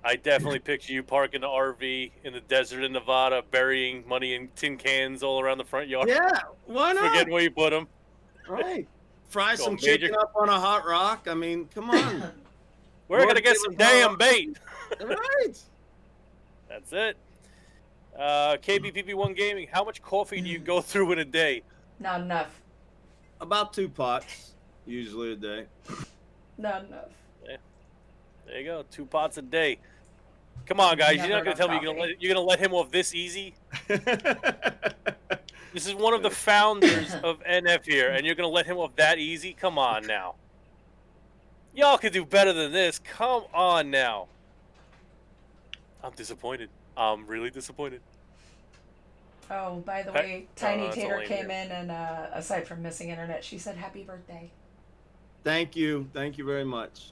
I definitely picture you parking the RV in the desert in Nevada, burying money in tin cans all around the front yard. Yeah, why not? Forgetting where you put them. Right. Fry some chicken up on a hot rock. I mean, come on. We're going to get some damn bait. Right. That's it. KBPP1 Gaming, how much coffee do you go through in a day? Not enough. About 2 pots, usually a day. Not enough. Yeah. There you go, 2 pots a day. Come on, guys, you're not going to tell me you're going to let him off this easy? This is one of the founders of NF here, and you're going to let him off that easy? Come on now. Y'all can do better than this. Come on now. I'm disappointed. I'm really disappointed. Oh, by the way, Tiny Tater came in and aside from missing internet, she said happy birthday. Thank you. Thank you very much.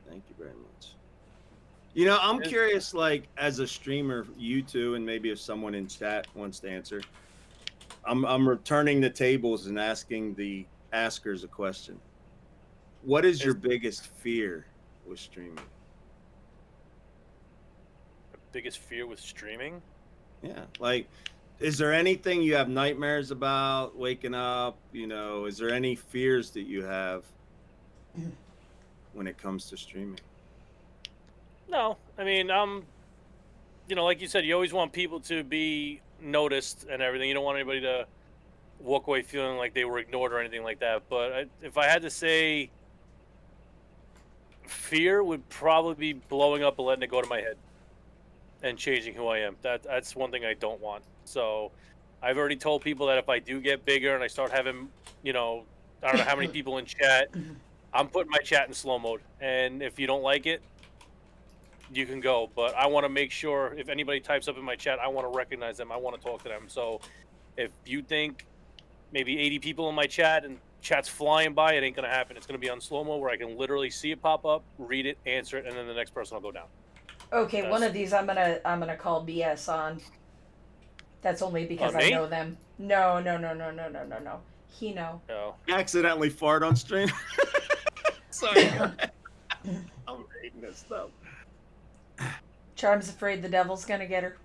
Thank you very much. I'm curious, like, as a streamer, you two, and maybe if someone in chat wants to answer, I'm returning the tables and asking the askers a question. What is your biggest fear with streaming? Biggest fear with streaming? Yeah, like, is there anything you have nightmares about waking up? Is there any fears that you have when it comes to streaming? No, I mean, like you said, you always want people to be noticed and everything. You don't want anybody to walk away feeling like they were ignored or anything like that. But if I had to say, fear would probably be blowing up and letting it go to my head and changing who I am. That's one thing I don't want. So I've already told people that if I do get bigger and I start having, I don't know how many people in chat, I'm putting my chat in slow mode. And if you don't like it, you can go. But I want to make sure if anybody types up in my chat, I want to recognize them. I want to talk to them. So if you think maybe 80 people in my chat and chat's flying by, it ain't gonna happen. It's gonna be on slow mo where I can literally see it pop up, read it, answer it, and then the next person will go down. Okay, one of these I'm gonna call BS on. That's only because I me? know them. No. He know. No. Accidentally fart on stream. Sorry. I'm reading this stuff. Charm's afraid the devil's gonna get her.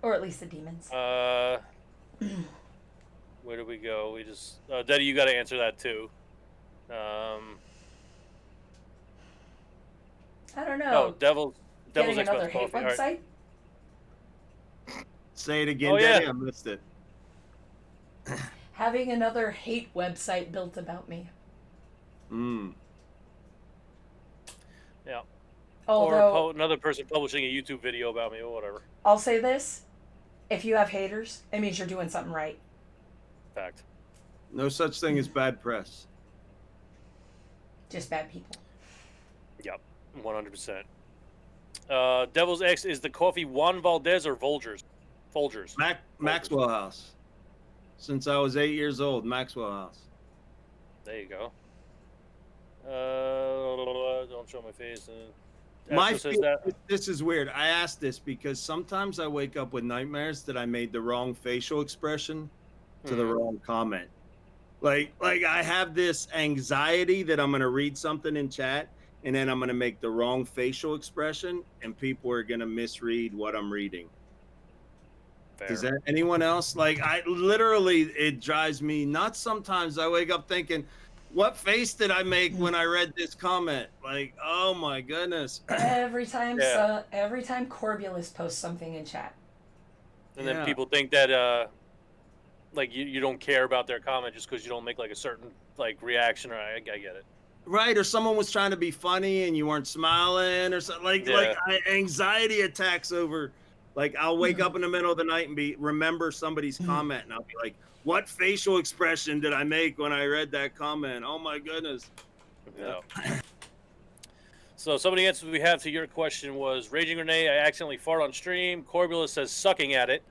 Or at least the demons. Where do we go? We just Daddy, you got to answer that too. I don't know. Oh, Devil's Getting another Express hate Coffee. website. Right. Say it again, Oh, Daddy. yeah. I missed it. Having another hate website built about me. Yeah. Although, Or another person publishing a YouTube video about me or whatever. I'll say this: if you have haters, it means you're doing something right. Fact. No such thing as bad press. Just bad people. Yep. 100%. Devil's X, is the coffee Juan Valdez or Folgers? Folgers. Maxwell House. Since I was 8 years old, Maxwell House. There you go. Don't show my face. This is weird. I asked this because sometimes I wake up with nightmares that I made the wrong facial expression to the wrong comment. Like I have this anxiety that I'm going to read something in chat and then I'm going to make the wrong facial expression and people are going to misread what I'm reading. Fair. Does that anyone else? Like I literally, it drives me nuts. Sometimes I wake up thinking, what face did I make when I read this comment? Like, oh my goodness. Every time Corbulus posts something in chat. And then people think that like you don't care about their comment just because you don't make like a certain like reaction, or I get it. Right, or someone was trying to be funny and you weren't smiling or something. Like anxiety attacks over. Like I'll wake up in the middle of the night and remember somebody's comment and I'll be like, what facial expression did I make when I read that comment? Oh my goodness. Yeah. So some of the answers we have to your question was Raging Renee, I accidentally fart on stream. Corbulus says sucking at it.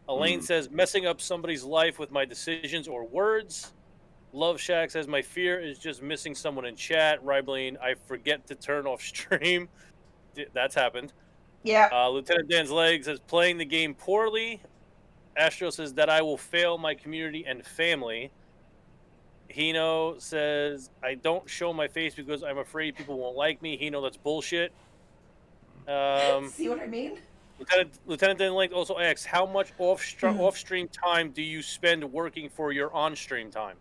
Elaine says messing up somebody's life with my decisions or words. Love Shack says my fear is just missing someone in chat. Rybline, I forget to turn off stream. That's happened. Yeah. Lieutenant Dan's Leg says playing the game poorly. Astro says that I will fail my community and family. Hino says I don't show my face because I'm afraid people won't like me. Hino, that's bullshit. See what I mean? Lieutenant Dan Link also asks, how much off-stream time do you spend working for your on-stream time?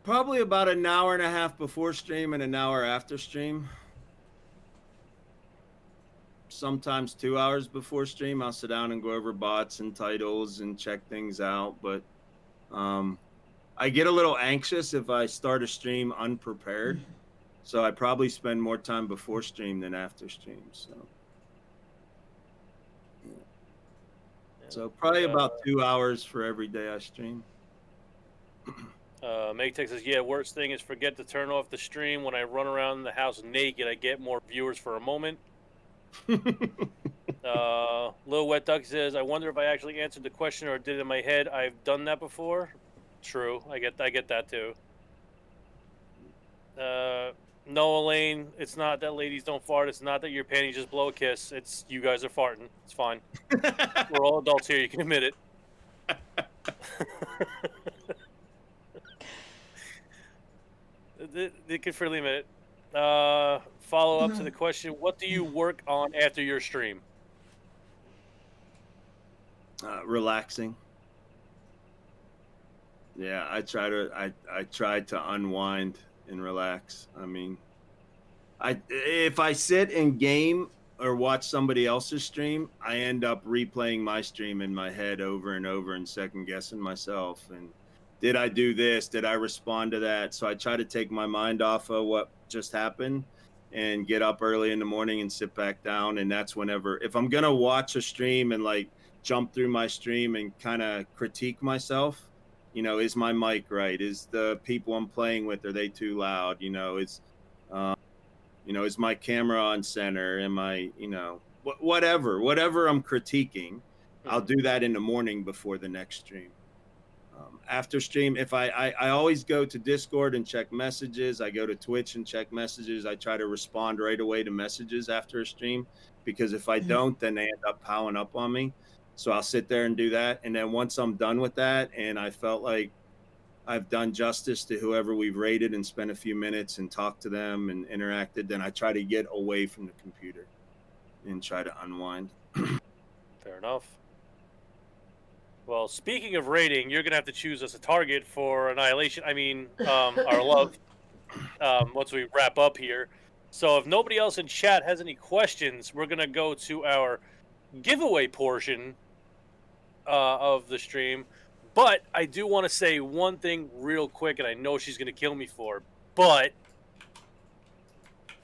Probably about an hour and a half before stream and an hour after stream. Sometimes 2 hours before stream, I'll sit down and go over bots and titles and check things out. But I get a little anxious if I start a stream unprepared. So I probably spend more time before stream than after stream. So probably about 2 hours for every day I stream. Maytech says, yeah, worst thing is forget to turn off the stream. When I run around the house naked, I get more viewers for a moment. Lil Wet Duck says, I wonder if I actually answered the question or did it in my head. I've done that before. True. I get that too. No, Elaine, it's not that ladies don't fart. It's not that your panties just blow a kiss. It's you guys are farting. It's fine. We're all adults here. You can admit it. They can freely admit it. Follow up to the question, what do you work on after your stream? Relaxing. Yeah, I try to unwind and relax. I mean, if I sit and game or watch somebody else's stream, I end up replaying my stream in my head over and over and second guessing myself. And did I do this? Did I respond to that? So I try to take my mind off of what just happened and get up early in the morning and sit back down. And that's whenever, if I'm going to watch a stream and like jump through my stream and kind of critique myself, you know, is my mic right? Is the people I'm playing with, are they too loud? You know, is my camera on center? Am I, whatever I'm critiquing, I'll do that in the morning before the next stream. After stream, if I always go to Discord and check messages. I go to Twitch and check messages. I try to respond right away to messages after a stream, because if I don't, then they end up piling up on me. So I'll sit there and do that. And then once I'm done with that, and I felt like I've done justice to whoever we've rated and spent a few minutes and talked to them and interacted, then I try to get away from the computer and try to unwind. Fair enough. Well, speaking of rating, you're going to have to choose us a target for Annihilation. I mean, our love, once we wrap up here. So if nobody else in chat has any questions, we're going to go to our giveaway portion of the stream. But I do want to say one thing real quick, and I know she's going to kill me for, but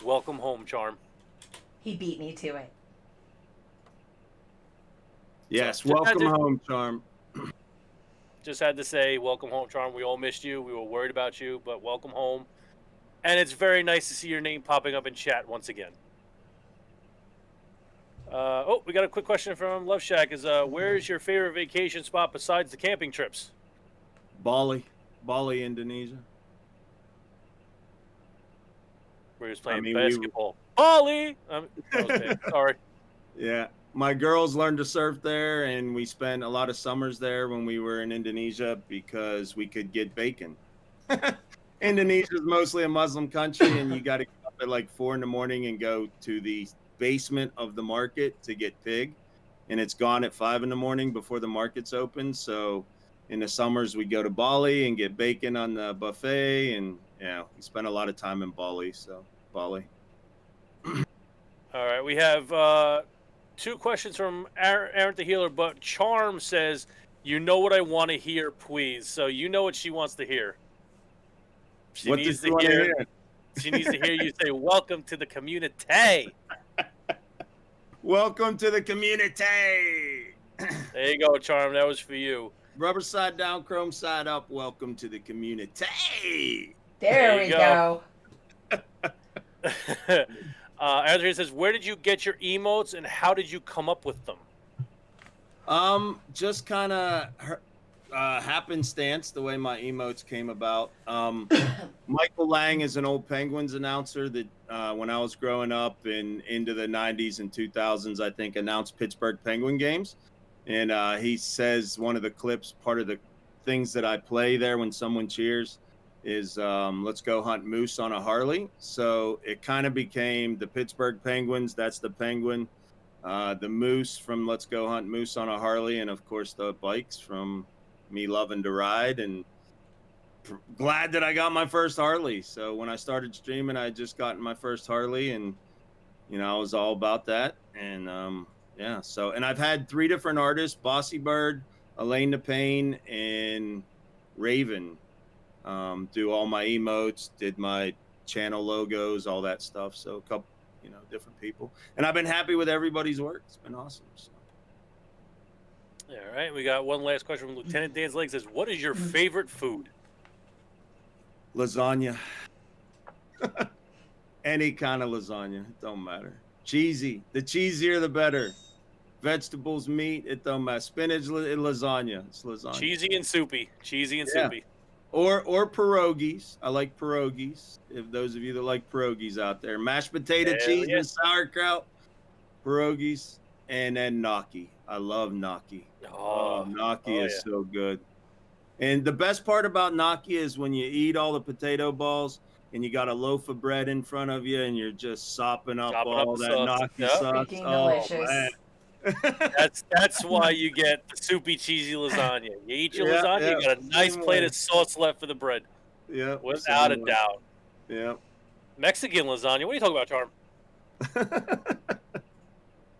welcome home, Charm. He beat me to it. Yes, so welcome home, Charm. Just had to say welcome home, Charm. We all missed you. We were worried about you, but welcome home. And it's very nice to see your name popping up in chat once again. We got a quick question from Love Shack. Where's your favorite vacation spot besides the camping trips? Bali, Indonesia. Where he was playing basketball. Bali! Sorry. Yeah. My girls learned to surf there, and we spent a lot of summers there when we were in Indonesia because we could get bacon. Indonesia is mostly a Muslim country, and you got to get up at like 4 a.m. and go to the basement of the market to get pig, and it's gone at 5 a.m. before the market's open. So in the summers we go to Bali and get bacon on the buffet, and we spend a lot of time in Bali. So Bali. All right, we have 2 questions from Aaron the Healer, but Charm says, "You know what I want to hear, please." So you know what she wants to hear. She needs to hear you say, "Welcome to the community." Welcome to the community. There you go, Charm. That was for you. Rubber side down, chrome side up. Welcome to the community. There we go. Andrea says, "Where did you get your emotes and how did you come up with them?" Just kind of happenstance the way my emotes came about. Michael Lang is an old Penguins announcer that when I was growing up and into the 90s and 2000s, I think, announced Pittsburgh Penguin games. And he says one of the clips, part of the things that I play there when someone cheers is let's go hunt moose on a Harley. So it kind of became the Pittsburgh Penguins. That's the Penguin. The moose from Let's Go Hunt Moose on a Harley. And of course the bikes from me loving to ride, and glad that I got my first Harley. So when I started streaming, I had just gotten my first Harley, and I was all about that. And and I've had 3 different artists, Bossy Bird, Elaine DePayne, and Raven, do all my emotes, did my channel logos, all that stuff. So a couple, different people, and I've been happy with everybody's work. It's been awesome. So. All right, we got one last question from Lieutenant Dan's Leg. Says, "What is your favorite food?" Lasagna. Any kind of lasagna, it don't matter. Cheesy, the cheesier the better. Vegetables, meat, it don't matter. Spinach, lasagna, it's lasagna. Cheesy and soupy. Soupy. Or pierogies. I like pierogies. If those of you that like pierogies out there, mashed potato, cheese, and sauerkraut, pierogies, and then gnocchi. I love gnocchi. Gnocchi is so good. And the best part about gnocchi is when you eat all the potato balls and you got a loaf of bread in front of you and you're just sopping up all that gnocchi sauce. Delicious. Man. That's why you get the soupy, cheesy lasagna. You eat your lasagna, you got a nice plate of sauce left for the bread. Yeah. Without a doubt. Yeah. Mexican lasagna. What are you talking about, Charm?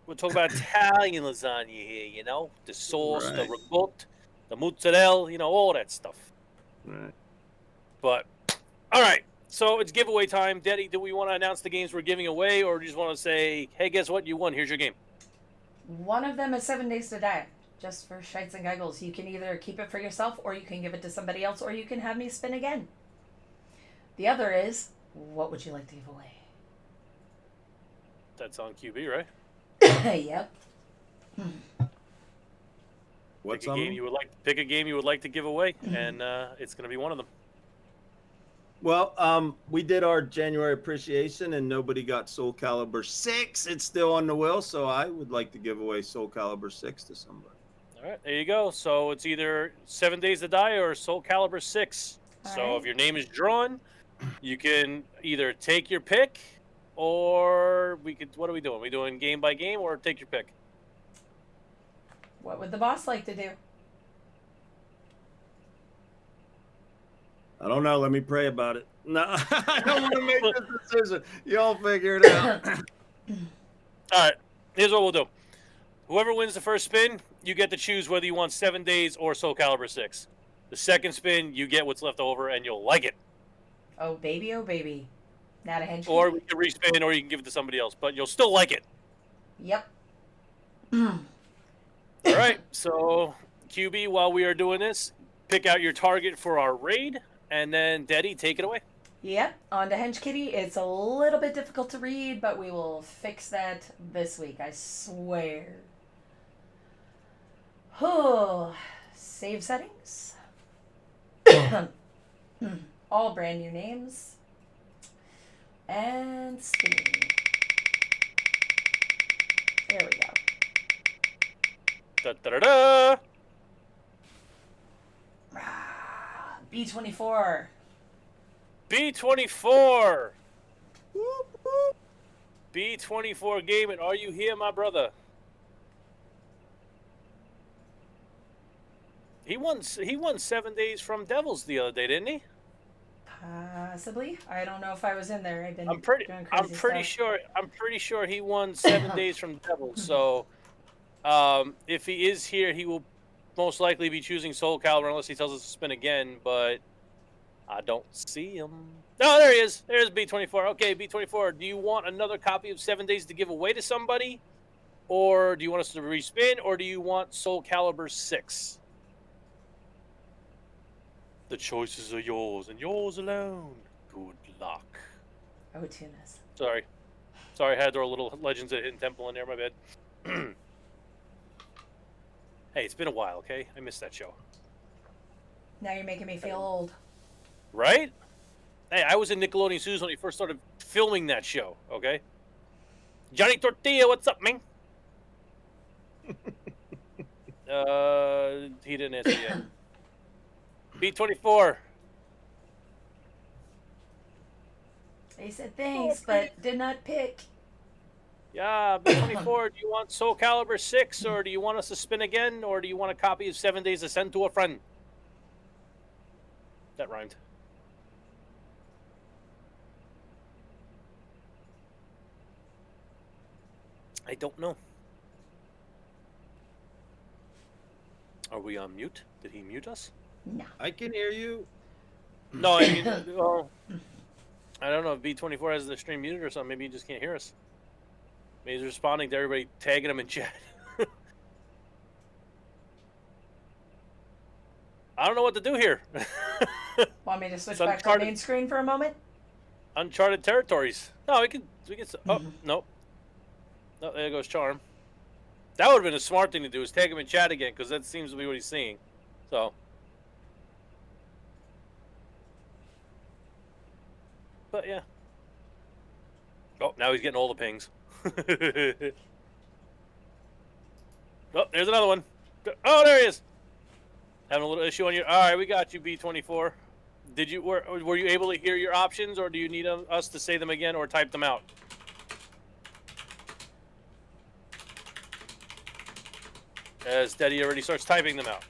We're talking about Italian lasagna here, you know? The sauce, the Right. ricotta, the mozzarella, you know, all that stuff. Right. But, all right. So it's giveaway time. Daddy, do we want to announce the games we're giving away, or do you just want to say, hey, guess what? You won. Here's your game. One of them is 7 Days to Die, just for shites and giggles. You can either keep it for yourself, or you can give it to somebody else, or you can have me spin again. The other is, what would you like to give away? That's on QB, right? Yep. What's Pick a game you would like to give away, and it's going to be one of them. Well, we did our January appreciation, and nobody got Soul Calibur 6. It's still on the will, so I would like to give away Soul Calibur 6 to somebody. All right, there you go. So it's either 7 Days to Die or Soul Calibur 6. So All right. if your name is drawn, you can either take your pick, or we could. What are we doing? We doing game by game, or take your pick? What would the boss like to do? I don't know. Let me pray about it. No, I don't want to make this decision. Y'all figure it out. All right, here's what we'll do. Whoever wins the first spin, you get to choose whether you want 7 Days or Soul Calibur 6. The second spin, you get what's left over, and you'll like it. Oh baby. Not a henchman. Or we can respin, or you can give it to somebody else, but you'll still like it. Yep. All right, so QB, while we are doing this, pick out your target for our raid, and then Daddy, take it away. Yep. On to Hench Kitty. It's a little bit difficult to read, but we will fix that this week, I swear. Oh, save settings. All brand new names. And spinning. There we go. Da-da-da-da! B24. B24! B24 Gaming, are you here, my brother? He won 7 days from Devils the other day, didn't he? Possibly. I don't know if I was in there. I've been I'm pretty stuff. sure he won 7 days from Devils. So, if he is here, he will most likely be choosing Soul Calibur unless he tells us to spin again. But I don't see him. No, there he is. There's B24. Okay, B24. Do you want another copy of 7 Days to give away to somebody, or do you want us to respin, or do you want Soul Calibur 6? The choices are yours and yours alone. Good luck. Oh, Tunas. Sorry, I had to throw a little Legends of Hidden Temple in there. My bad. Hey, it's been a while, okay? I missed that show. Now you're making me feel old. Right? Hey, I was in Nickelodeon Studios when he first started filming that show, okay? Johnny Tortilla, what's up, man? He didn't answer yet. B24. He said thanks, but did not pick. Yeah, B24, do you want Soul Calibur 6, or do you want us to spin again, or do you want a copy of 7 Days to send to a friend? That rhymed. I don't know. Are we on mute? Did he mute us? No. I can hear you. No, I mean, well, I don't know if B24 has the stream muted or something. Maybe he just can't hear us. Maybe he's responding to everybody, tagging him in chat. I don't know what to do here. Want me to switch It's back to the uncharted. main screen for a moment? Uncharted territories. No, we can. Oh, nope. No, there goes Charm. That would have been a smart thing to do, is tag him in chat again, because that seems to be what he's seeing. So. But yeah. Oh, now he's getting all the pings. Oh, there's another one. Oh, there he is. Having a little issue on your. All right, we got you, B24. Did you were you able to hear your options, or do you need us to say them again or type them out? As Daddy already starts typing them out.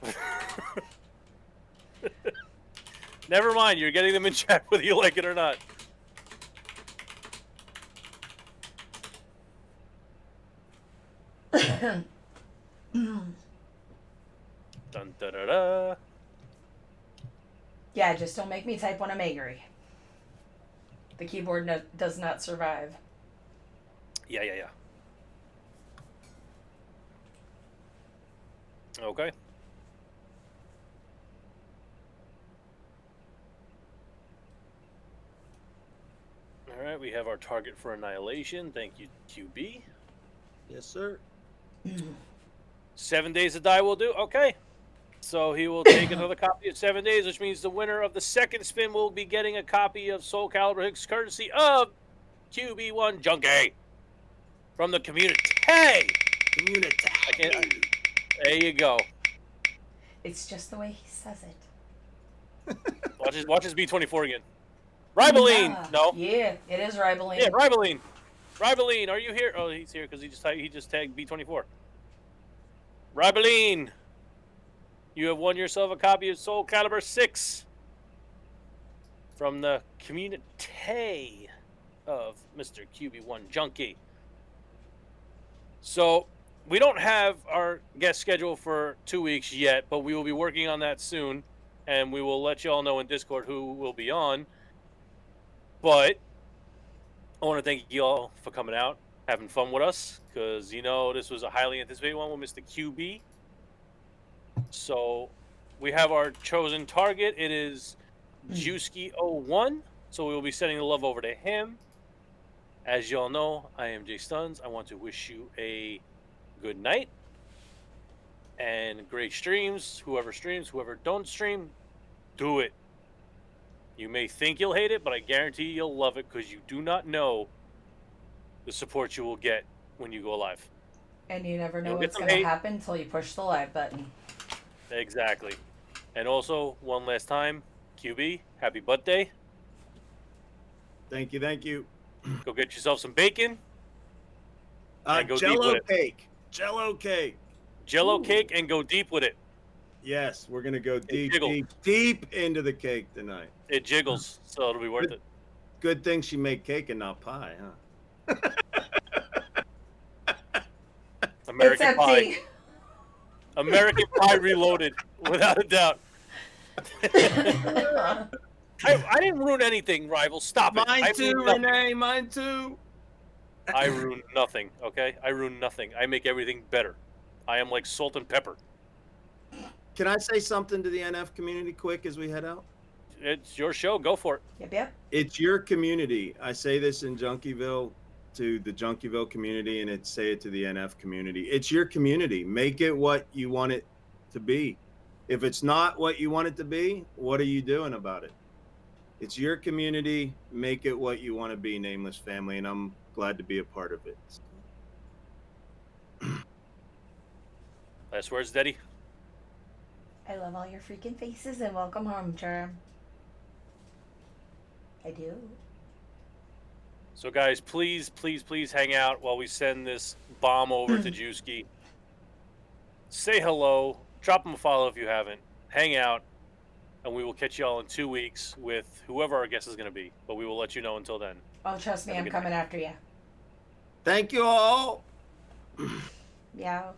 Never mind, you're getting them in chat whether you like it or not. Dun da da da. Yeah, just don't make me type when I'm angry. The keyboard does not survive. Yeah. Okay. All right, we have our target for annihilation. Thank you, QB. Yes, sir. 7 days to die will do. Okay. So he will take another copy of 7 days, which means the winner of the second spin will be getting a copy of Soul Calibur Hicks, courtesy of qb1Junkie from the community. Hey! Community. There you go. It's just the way he says it. Watch his B24 again. Rivaline! Yeah. No. Yeah, it is Rivaline. Yeah, Rivaline. Rivaline, are you here? Oh, he's here because he just tagged B24. Rivaline, you have won yourself a copy of Soul Calibur 6 from the community of Mr. qb1Junkie. So we don't have our guest schedule for 2 weeks yet, but we will be working on that soon, and we will let you all know in Discord who will be on. But I want to thank you all for coming out, having fun with us, because this was a highly anticipated one with Mr. QB. So we have our chosen target. It is Juski01. So we will be sending the love over to him. As y'all know, I am Jay Stuns. I want to wish you a good night and great streams. Whoever streams, whoever don't stream, do it. You may think you'll hate it, but I guarantee you'll love it because you do not know the support you will get when you go live. And you never know You'll get what's some going to hate. happen until you push the live button. Exactly. And also, one last time, QB, happy birthday. Thank you. Thank you. Go get yourself some bacon. And go deep Jello with it. cake. Jello cake. Jello Ooh. cake and go deep with it. Yes, we're gonna go deep, jiggled. deep into the cake tonight. It jiggles, so it'll be worth it. Good thing she made cake and not pie, huh? American It's Pie. empty. American Pie reloaded, without a doubt. I didn't ruin anything, Rival. Stop it. Mine I too, ruined nothing. Renee. Mine too. I ruin nothing, okay? I ruin nothing. I make everything better. I am like salt and pepper. Can I say something to the NF community quick as we head out? It's your show. Go for it. Yep. It's your community. I say this in Junkieville to the Junkieville community, and say it to the NF community. It's your community. Make it what you want it to be. If it's not what you want it to be, what are you doing about it? It's your community. Make it what you want to be, Nameless family, and I'm glad to be a part of it. Last words, Daddy. I love all your freaking faces and welcome home, Charm. I do. So, guys, please hang out while we send this bomb over to Juski. Say hello. Drop him a follow if you haven't. Hang out. And we will catch y'all in 2 weeks with whoever our guest is going to be. But we will let you know until then. Oh, trust me, Have a I'm good coming night. after you. Thank you all. Yeah.